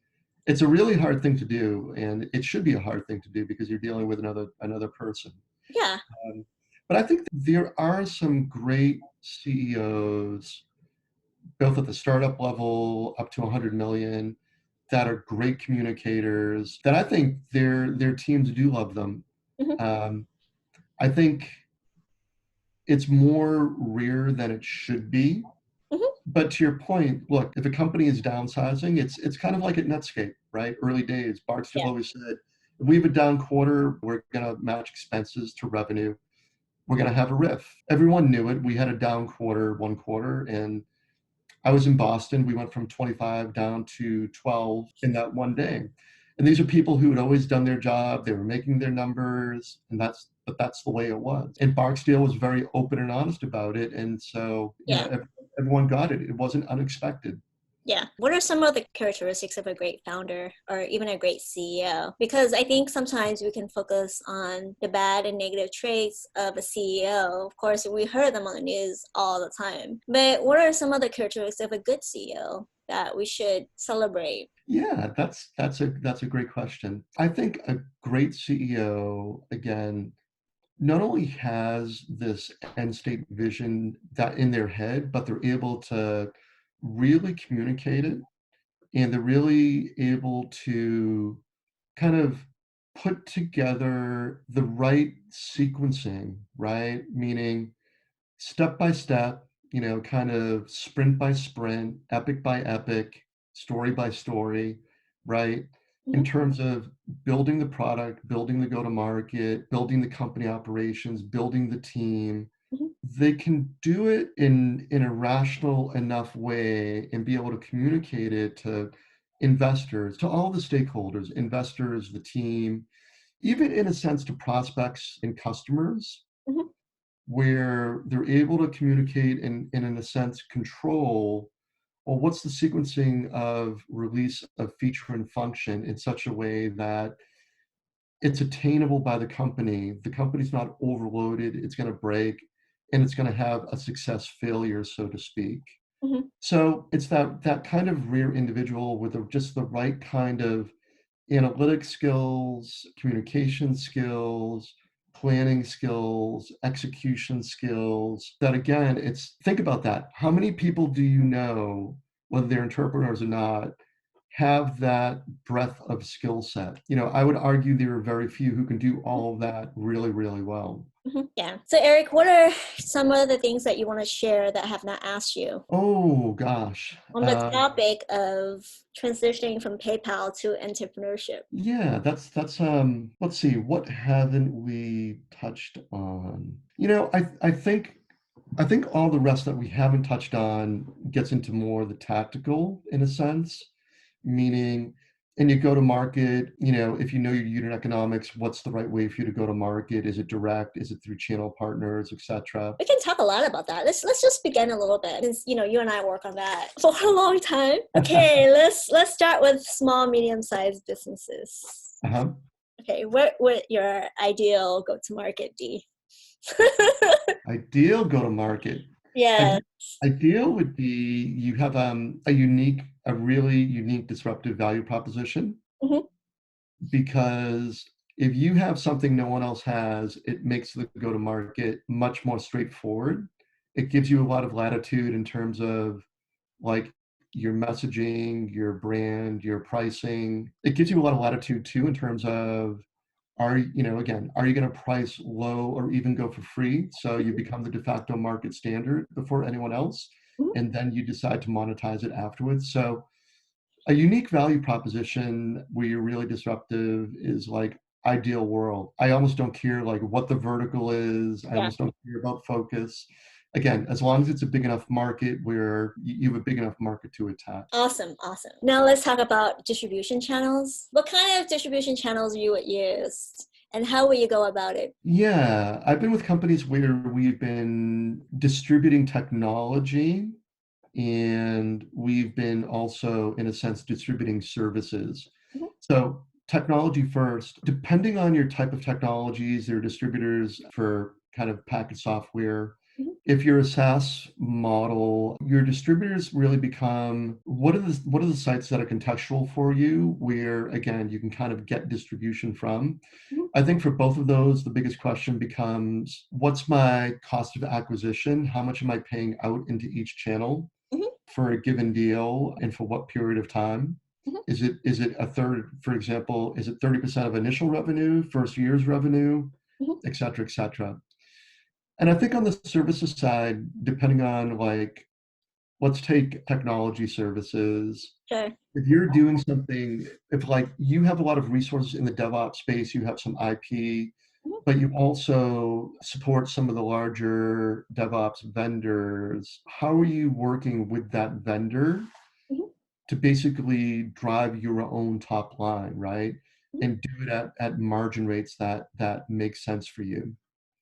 it's a really hard thing to do, and it should be a hard thing to do because you're dealing with another person. Yeah. Um, but I think there are some great CEOs, both at the startup level up to 100 million, that are great communicators. That I think their teams do love them. Hmm. Um, I think it's more rare than it should be. Hmm. But to your point, look, if a company is downsizing, it's kind of like at Netscape, right? Early days, Bart still Yeah. always said, if we have a down quarter, we're going to match expenses to revenue. We're going to have a RIF. Everyone knew it. We had a down quarter, one quarter, and I was in Boston. We went from 25 down to 12 in that one day. And these are people who had always done their job. They were making their numbers, but that's the way it was. And Barksdale was very open and honest about it. And so, Yeah. everyone got it. It wasn't unexpected. Yeah. What are some of the characteristics of a great founder or even a great CEO? Because I think sometimes we can focus on the bad and negative traits of a CEO. Of course, we heard them on the news all the time. But what are some of the characteristics of a good CEO that we should celebrate? Yeah, that's a great question. I think a great CEO, again, not only has this end state vision that in their head, but they're able to really communicate it, and they're really able to kind of put together the right sequencing, right? Meaning step by step, kind of sprint by sprint, epic by epic, story by story, right? In Mhm. terms of building the product, building the go to market, building the company operations, building the team. Mhm. They can do it in a rational enough way and be able to communicate it to investors, to all the stakeholders, investors, the team, even in a sense to prospects and customers, Mhm. where they're able to communicate and in a sense control, well, what's the sequencing of release of feature and function in such a way that it's attainable by the company's not overloaded, it's going to break, and it's going to have a success failure, so to speak. Mhm. So it's that kind of rare individual with just the right kind of analytic skills, communication skills, planning skills, execution skills. That again, think about that. How many people do you know, whether they're entrepreneurs or not, have that breadth of skill set? I would argue there are very few who can do all of that really, really well. Mhm. Yeah. So, Eric, what are some of the things that you want to share that I have not asked you Oh gosh. on the topic of transitioning from PayPal to entrepreneurship? Yeah, that's let's see, what haven't we touched on? I think all the rest that we haven't touched on gets into more the tactical in a sense, meaning, and you go to market, if you know your unit economics, what's the right way for you to go to market? Is it direct? Is it through channel partners, etc.? We can talk a lot about that. Let's just begin a little bit, since you and I work on that for a long time. Okay, let's start with small, medium-sized businesses. Uh-huh. Okay, what would your ideal go-to-market be? Ideal go to market. Yeah. Ideal would be you have a really unique disruptive value proposition, Hmm. because if you have something no one else has, it makes the go to market much more straightforward. It gives you a lot of latitude in terms of like your messaging, your brand, your pricing. It gives you a lot of latitude too in terms of are you going to price low or even go for free? So you become the de facto market standard before anyone else, Hmm. and then you decide to monetize it afterwards. So a unique value proposition where you're really disruptive is like ideal world. I almost don't care like what the vertical is. I Yeah. almost don't care about focus. Again, as long as it's a big enough market where you have a big enough market to attack. Awesome, awesome. Now let's talk about distribution channels. What kind of distribution channels you would use and how will you go about it? Yeah, I've been with companies where we've been distributing technology and we've been also, in a sense, distributing services. Mhm, So, technology first, depending on your type of technologies, there are distributors for kind of packaged software. mhm, If you're a SaaS model, your distributors really become what are the sites that are contextual for you, where again you can kind of get distribution from. mhm, I think for both of those, the biggest question becomes what's my cost of acquisition? How much am I paying out into each channel mhm, for a given deal and for what period of time? mhm, Is it a third, for example, is it 30% of initial revenue, first year's revenue, mhm. et cetera, et cetera? And I think on the services side, depending on like, let's take technology services. Sure. If you're doing something, if like you have a lot of resources in the DevOps space, you have some IP, Mhm, but you also support some of the larger DevOps vendors, how are you working with that vendor mhm, to basically drive your own top line, right? mhm, And do it at margin rates that make sense for you.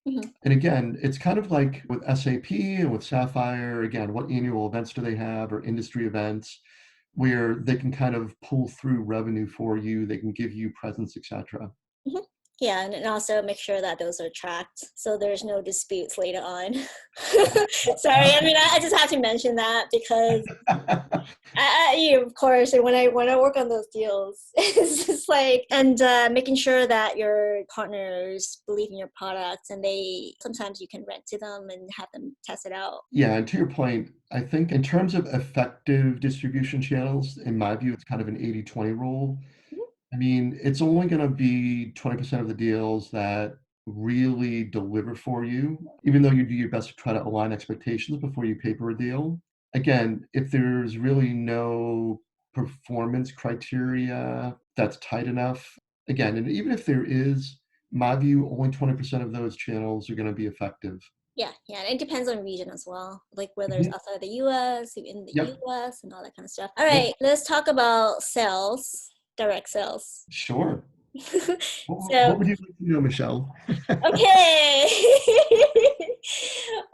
mhm. And again, it's kind of like with SAP and with Sapphire, again, what annual events do they have or industry events where they can kind of pull through revenue for you, they can give you presence, etc. Mhm. Yeah, and also make sure that those are tracked so there's no disputes later on. Sorry, I mean, I just have to mention that because of course, and when I work on those deals, it's just like and making sure that your partners believe in your products, and they sometimes you can rent to them and have them test it out. Yeah, and to your point, I think in terms of effective distribution channels, in my view, it's kind of an 80-20 rule. Mhm, I mean, it's only going to be 20% of the deals that really deliver for you, even though you do your best to try to align expectations before you paper a deal. Again, if there's really no performance criteria that's tight enough, again, and even if there is, my view, only 20% of those channels are going to be effective. yeah, yeah, and it depends on region as well, like whether it's Mhm. outside the U.S., in the Yep. U.S., and all that kind of stuff. All Yep. right, let's talk about sales, direct sales. Sure. So, What would you like to know, Michelle? okay.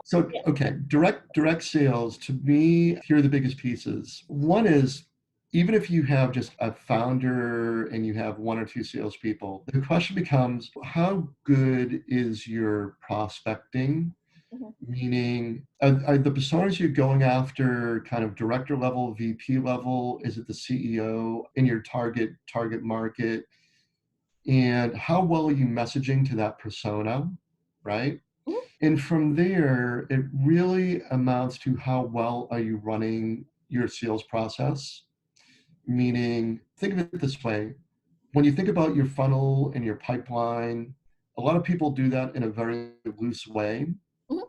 So, Yeah. okay, direct sales to me, here are the biggest pieces. One is even if you have just a founder and you have one or two salespeople, the question becomes how good is your prospecting? Mhm, Meaning, are the personas you're going after kind of director level, VP level? Is it the CEO in your target market? And how well are you messaging to that persona, right? mhm, And from there, it really amounts to how well are you running your sales process? Meaning, think of it this way. When you think about your funnel and your pipeline, a lot of people do that in a very loose way. mhm,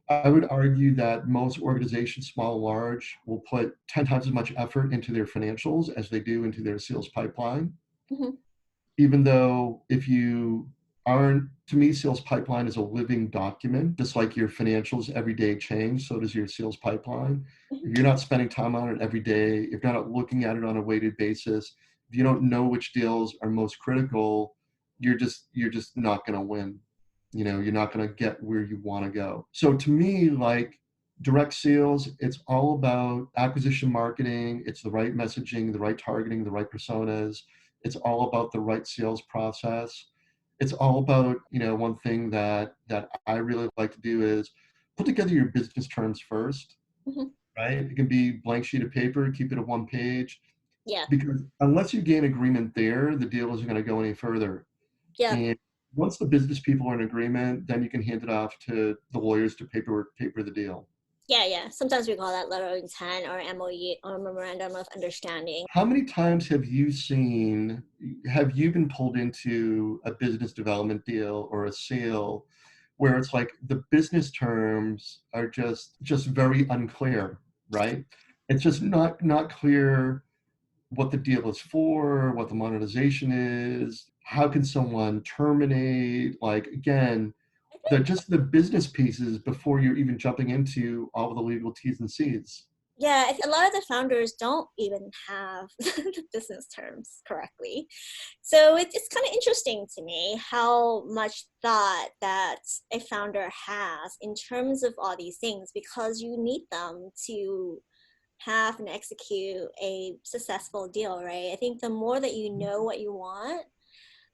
I would argue that most organizations, small or large, will put 10 times as much effort into their financials as they do into their sales pipeline. mhm, Even though if you aren't, to me, sales pipeline is a living document, just like your financials every day change, so does your sales pipeline. mhm. If you're not spending time on it every day, if you're not looking at it on a weighted basis, if you don't know which deals are most critical, you're just not going to win. You know, you're not going to get where you want to go. So to me, like direct sales, it's all about acquisition marketing, it's the right messaging, the right targeting, the right personas. It's all about the right sales process. It's all about, one thing that I really like to do is put together your business terms first, Mhm. right? It can be blank sheet of paper, keep it at one page, Yeah, because unless you gain agreement there, the deal isn't going to go any further. yeah, And once the business people are in agreement, then you can hand it off to the lawyers to paper the deal. yeah, yeah. Sometimes we call that letter of intent or MOU or memorandum of understanding. How many times have you been pulled into a business development deal or a sale where it's like the business terms are just very unclear, right? It's just not clear what the deal is for, what the monetization is. how can someone terminate, like, again, I think, just the business pieces before you're even jumping into all the legal T's and C's. yeah, I think a lot of the founders don't even have the business terms correctly. So it's kind of interesting to me how much thought that a founder has in terms of all these things, because you need them to have and execute a successful deal, right? I think the more that you know what you want,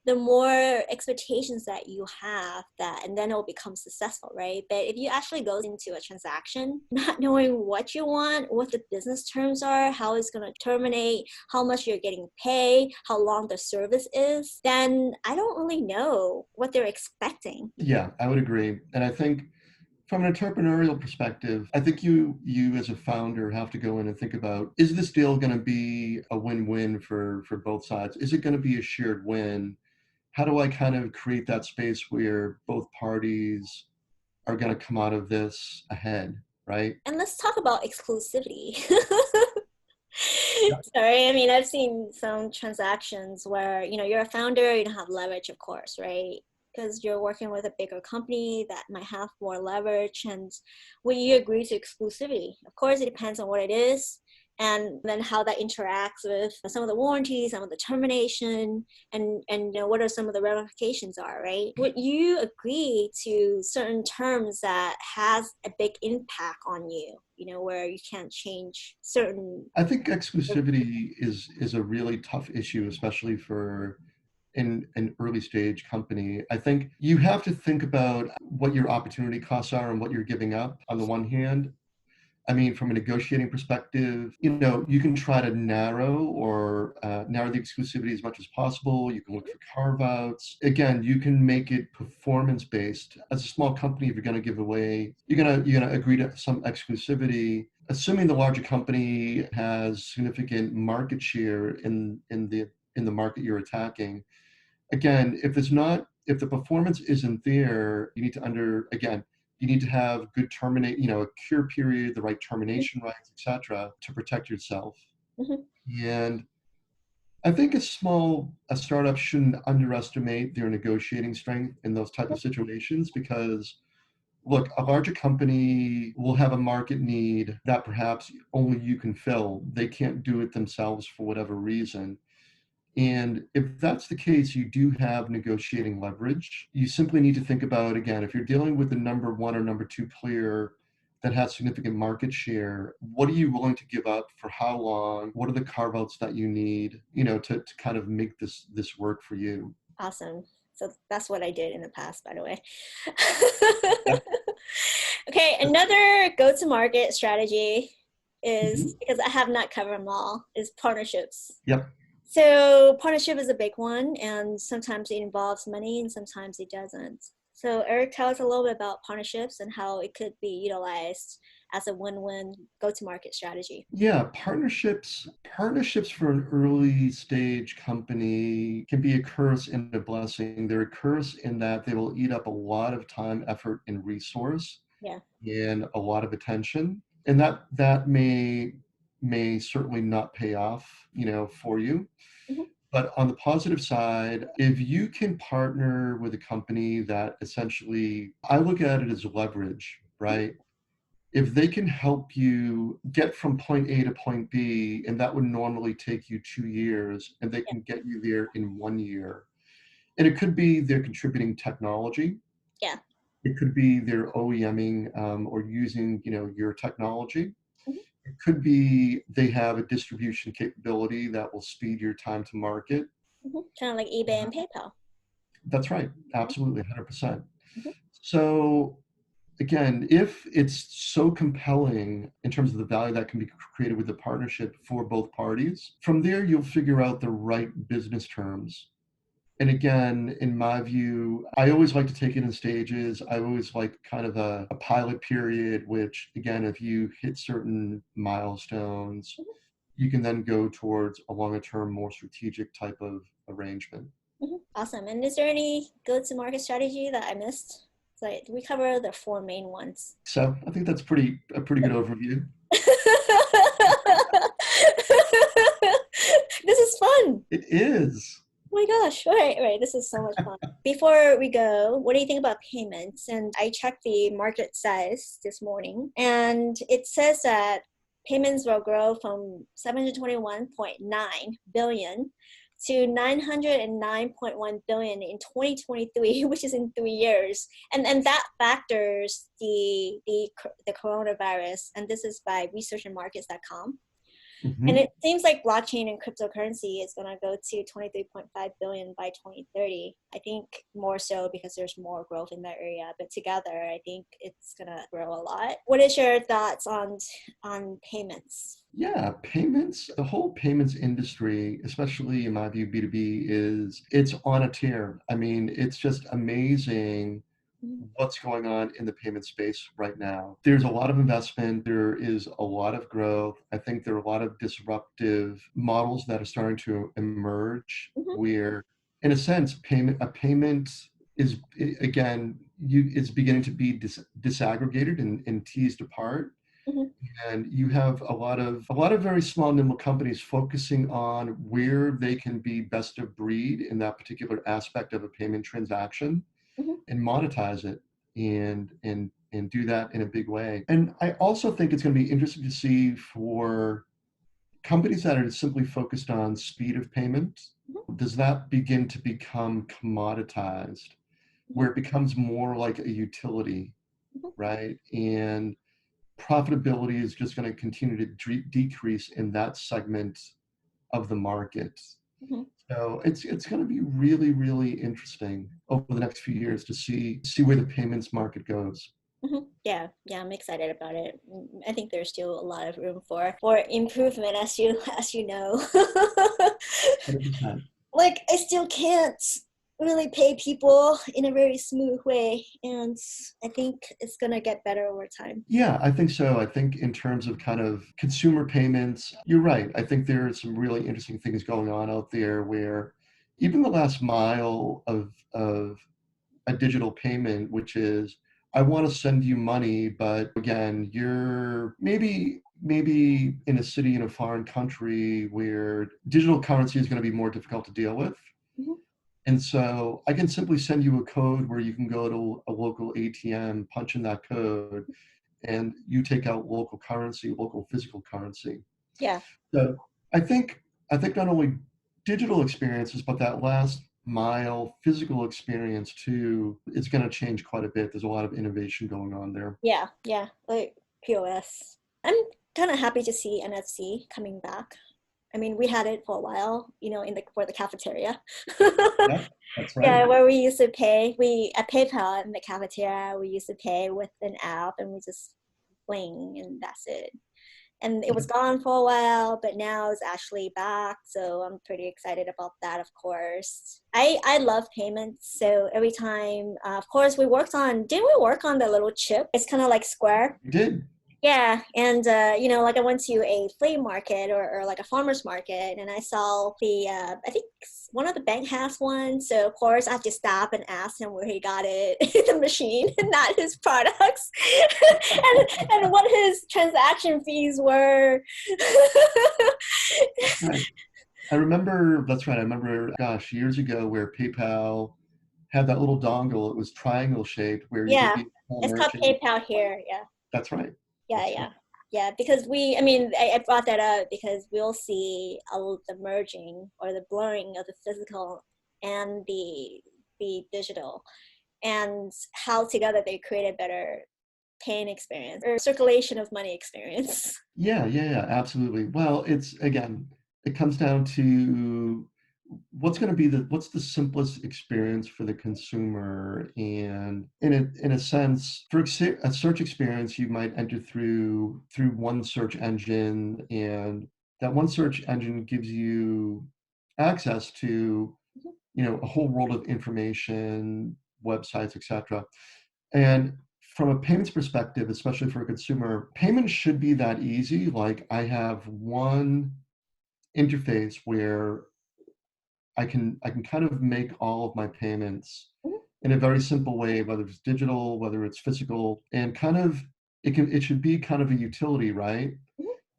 the more expectations that you have, that and then it will become successful, right? But if you actually go into a transaction not knowing what you want, what the business terms are, how it's going to terminate, how much you're getting paid, how long the service is, then I don't really know what they're expecting. Yeah, I would agree. And I think from an entrepreneurial perspective, I think you as a founder have to go in and think about, is this deal going to be a win-win for both sides? Is it going to be a shared win? How do I kind of create that space where both parties are going to come out of this ahead, right? And let's talk about exclusivity. Yeah. Sorry, I mean, I've seen some transactions where, you're a founder, you don't have leverage, of course, right? Because you're working with a bigger company that might have more leverage. And when you agree to exclusivity, of course, it depends on what it is, and then how that interacts with some of the warranties, some of the termination, and what are some of the ramifications are, right? Would you agree to certain terms that has a big impact on you, where you can't change certain. I think exclusivity is a really tough issue, especially for in an early stage company. I think you have to think about what your opportunity costs are and what you're giving up on the one hand. I mean, from a negotiating perspective, you can try to narrow the exclusivity as much as possible. You can look for carve outs. Again, you can make it performance based. As a small company, if you're going to give away, you're gonna agree to some exclusivity. Assuming the larger company has significant market share in the market you're attacking, again, if the performance isn't there, you need to have good a cure period, the right termination rights, etc., to protect yourself. Mhm. And I think a startup shouldn't underestimate their negotiating strength in those type of situations, because look, a larger company will have a market need that perhaps only you can fill. They can't do it themselves for whatever reason. And if that's the case, you do have negotiating leverage. You simply need to think about, again, if you're dealing with the number one or number two player that has significant market share, what are you willing to give up for how long? What are the carve outs that you need, to kind of make this work for you? Awesome. So that's what I did in the past, by the way. Yep. Okay, another go-to-market strategy is, Mhm. because I have not covered them all, is partnerships. Yep. So partnership is a big one, and sometimes it involves money and sometimes it doesn't. So Eric, tell us a little bit about partnerships and how it could be utilized as a win-win go-to-market strategy. Yeah, partnerships for an early stage company can be a curse and a blessing. They're a curse in that they will eat up a lot of time, effort, and resource, Yeah. and a lot of attention. And that may certainly not pay off, for you. Hmm. But on the positive side, if you can partner with a company that essentially, I look at it as leverage, right? If they can help you get from point A to point B, and that would normally take you 2 years, and they Yeah. can get you there in 1 year. And it could be they're contributing technology. Yeah. It could be they're OEMing, or using, your technology. Hmm. It could be they have a distribution capability that will speed your time to market. Hmm. Kind of like eBay and PayPal. That's right. Absolutely. 100%. Hmm. So again, if it's so compelling in terms of the value that can be created with the partnership for both parties, from there you'll figure out the right business terms. And again, in my view, I always like to take it in stages. I always like kind of a pilot period, which again, if you hit certain milestones, you can then go towards a longer term, more strategic type of arrangement. Hmm. Awesome. And is there any go-to-market strategy that I missed? So we cover the four main ones. So I think that's a pretty good overview. This is fun. It is. Oh my gosh, right. This is so much fun. Before we go, what do you think about payments? And I checked the market size this morning, and it says that payments will grow from 721.9 billion to 909.1 billion in 2023, which is in 3 years. And that factors the coronavirus, and this is by researchandmarkets.com. And Mhm. it seems like blockchain and cryptocurrency is going to go to 23.5 billion by 2030. I think more so because there's more growth in that area, but together I think it's going to grow a lot. What is your thoughts on payments? Yeah, payments, the whole payments industry, especially in my view, B2B, it's on a tear. I mean, it's just amazing Mhm. what's going on in the payment space right now. There's a lot of investment, there is a lot of growth. I think there are a lot of disruptive models that are starting to emerge Mhm. where, in a sense, a payment is again, is beginning to be disaggregated and teased apart, Mhm. and you have a lot of very small nimble companies focusing on where they can be best of breed in that particular aspect of a payment transaction Mhm. and monetize it and do that in a big way. And I also think it's going to be interesting to see for companies that are simply focused on speed of payment, Mhm. does that begin to become commoditized Mhm. where it becomes more like a utility, Mhm. right? And profitability is just going to continue to decrease in that segment of the market. Mhm. So it's going to be really, really interesting over the next few years to see where the payments market goes. Mhm. Yeah, I'm excited about it. I think there's still a lot of room for improvement, as you as you know. 100%. Like I still can't really pay people in a very smooth way, and I think it's gonna get better over time. Yeah, I think so. I think in terms of kind of consumer payments, you're right. I think there are some really interesting things going on out there where even the last mile of a digital payment, which is I want to send you money, but again, you're maybe in a city in a foreign country where digital currency is going to be more difficult to deal with. Mhm. And so I can simply send you a code where you can go to a local ATM, punch in that code, and you take out local currency, local physical currency. Yeah, So I think I think not only digital experiences, but that last mile physical experience too is going to change quite a bit. There's a lot of innovation going on there. yeah, like POS. I'm kind of happy to see NFC coming back. I mean, we had it for a while, in the for the cafeteria. Yeah, that's right. Yeah, where we used to pay, we at PayPal in the cafeteria, we used to pay with an app, and we just bling, and that's it. And it was gone for a while, but now it's actually back. So I'm pretty excited about that, of course. I love payments. So every time, of course, didn't we work on the little chip? It's kind of like Square. We did. Yeah, and like I went to a flea market or like a farmer's market, and I saw I think one of the bank has one. So of course I have to stop and ask him where he got it, the machine, not his products, and what his transaction fees were. That's right. I remember, that's right. I remember, gosh, years ago where PayPal had that little dongle. It was triangle shaped where you could Yeah, be a small it's called merchant. PayPal here. Yeah. That's right. Yeah, That's right. yeah, yeah. Because I mean, I brought that up because we'll see the merging or the blurring of the physical and the digital, and how together they create a better paying experience or circulation of money experience. Yeah, yeah, yeah, absolutely. Well, it's again, it comes down to what's the simplest experience for the consumer, and in a sense for a search experience you might enter through one search engine, and that one search engine gives you access to a whole world of information, websites, etc. And from a payments perspective, especially for a consumer, payments should be that easy. Like I have one interface where I can kind of make all of my payments in a very simple way, whether it's digital, whether it's physical, and kind of it should be kind of a utility, right?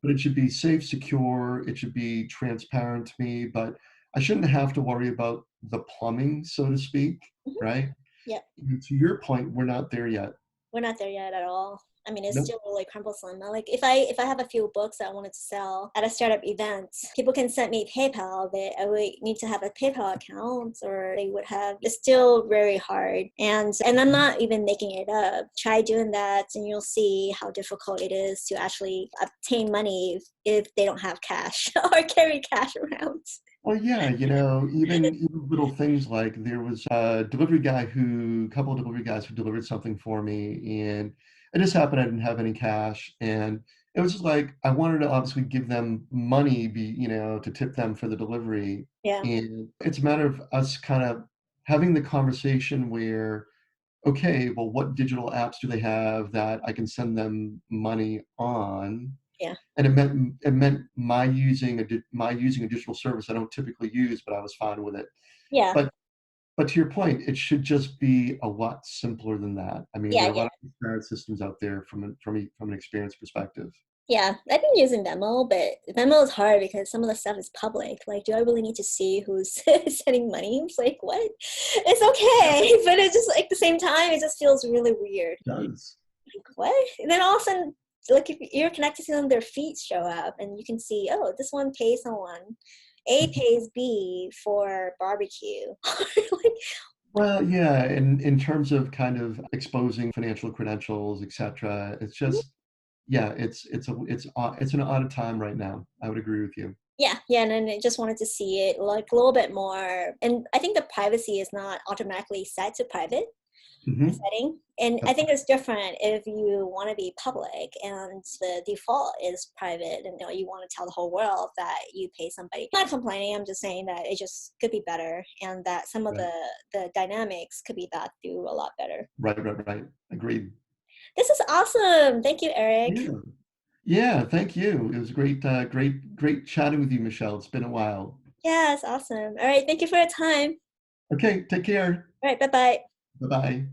But it should be safe, secure, it should be transparent to me. But I shouldn't have to worry about the plumbing, so to speak, Mhm. right? Yep. And to your point, we're not there yet. We're not there yet at all. I mean, it's Nope. still really cumbersome. Like if I have a few books that I wanted to sell at a startup event, people can send me PayPal. I would need to have a PayPal account, or they would have. It's still very hard, and I'm not even making it up. Try doing that, and you'll see how difficult it is to actually obtain money if they don't have cash or carry cash around. Well, yeah, even little things like there was couple of delivery guys who delivered something for me, and it just happened I didn't have any cash, and it was just like I wanted to obviously give them money, to tip them for the delivery, Yeah, and it's a matter of us kind of having the conversation where, okay, well, what digital apps do they have that I can send them money on? yeah, And it meant my using a digital service I don't typically use, but I was fine with it. yeah, But to your point, it should just be a lot simpler than that. I mean, yeah, there are a yeah. lot of transparent systems out there from an experience perspective. Yeah, I've been using Venmo, but Venmo is hard because some of the stuff is public. Like, do I really need to see who's sending money? It's like, what? It's Yeah, okay, but it's just like the same time, it just feels really weird. it does. Like, what? And then all of a sudden, like if you're connected to them, their feeds show up, and you can see, oh, this one pays someone. A pays B for barbecue. Like, Well, yeah, in terms of kind of exposing financial credentials, et cetera, it's just, yeah, it's an odd time right now. I would agree with you. yeah, yeah, and then I just wanted to see it like a little bit more. And I think the privacy is not automatically set to private Mhm. setting. And I That's think it's different if you want to be public and the default is private, and you want to tell the whole world that you pay somebody. I'm not complaining, I'm just saying that it just could be better, and that some of right. the dynamics could be thought through a lot better. Right, right, right. Agreed. This is awesome. Thank you, Eric. Yeah. Yeah, thank you. It was great chatting with you, Michelle. It's been a while. Yeah, it's awesome. All right, thank you for your time. Okay, take care. All right, bye-bye. Bye-bye.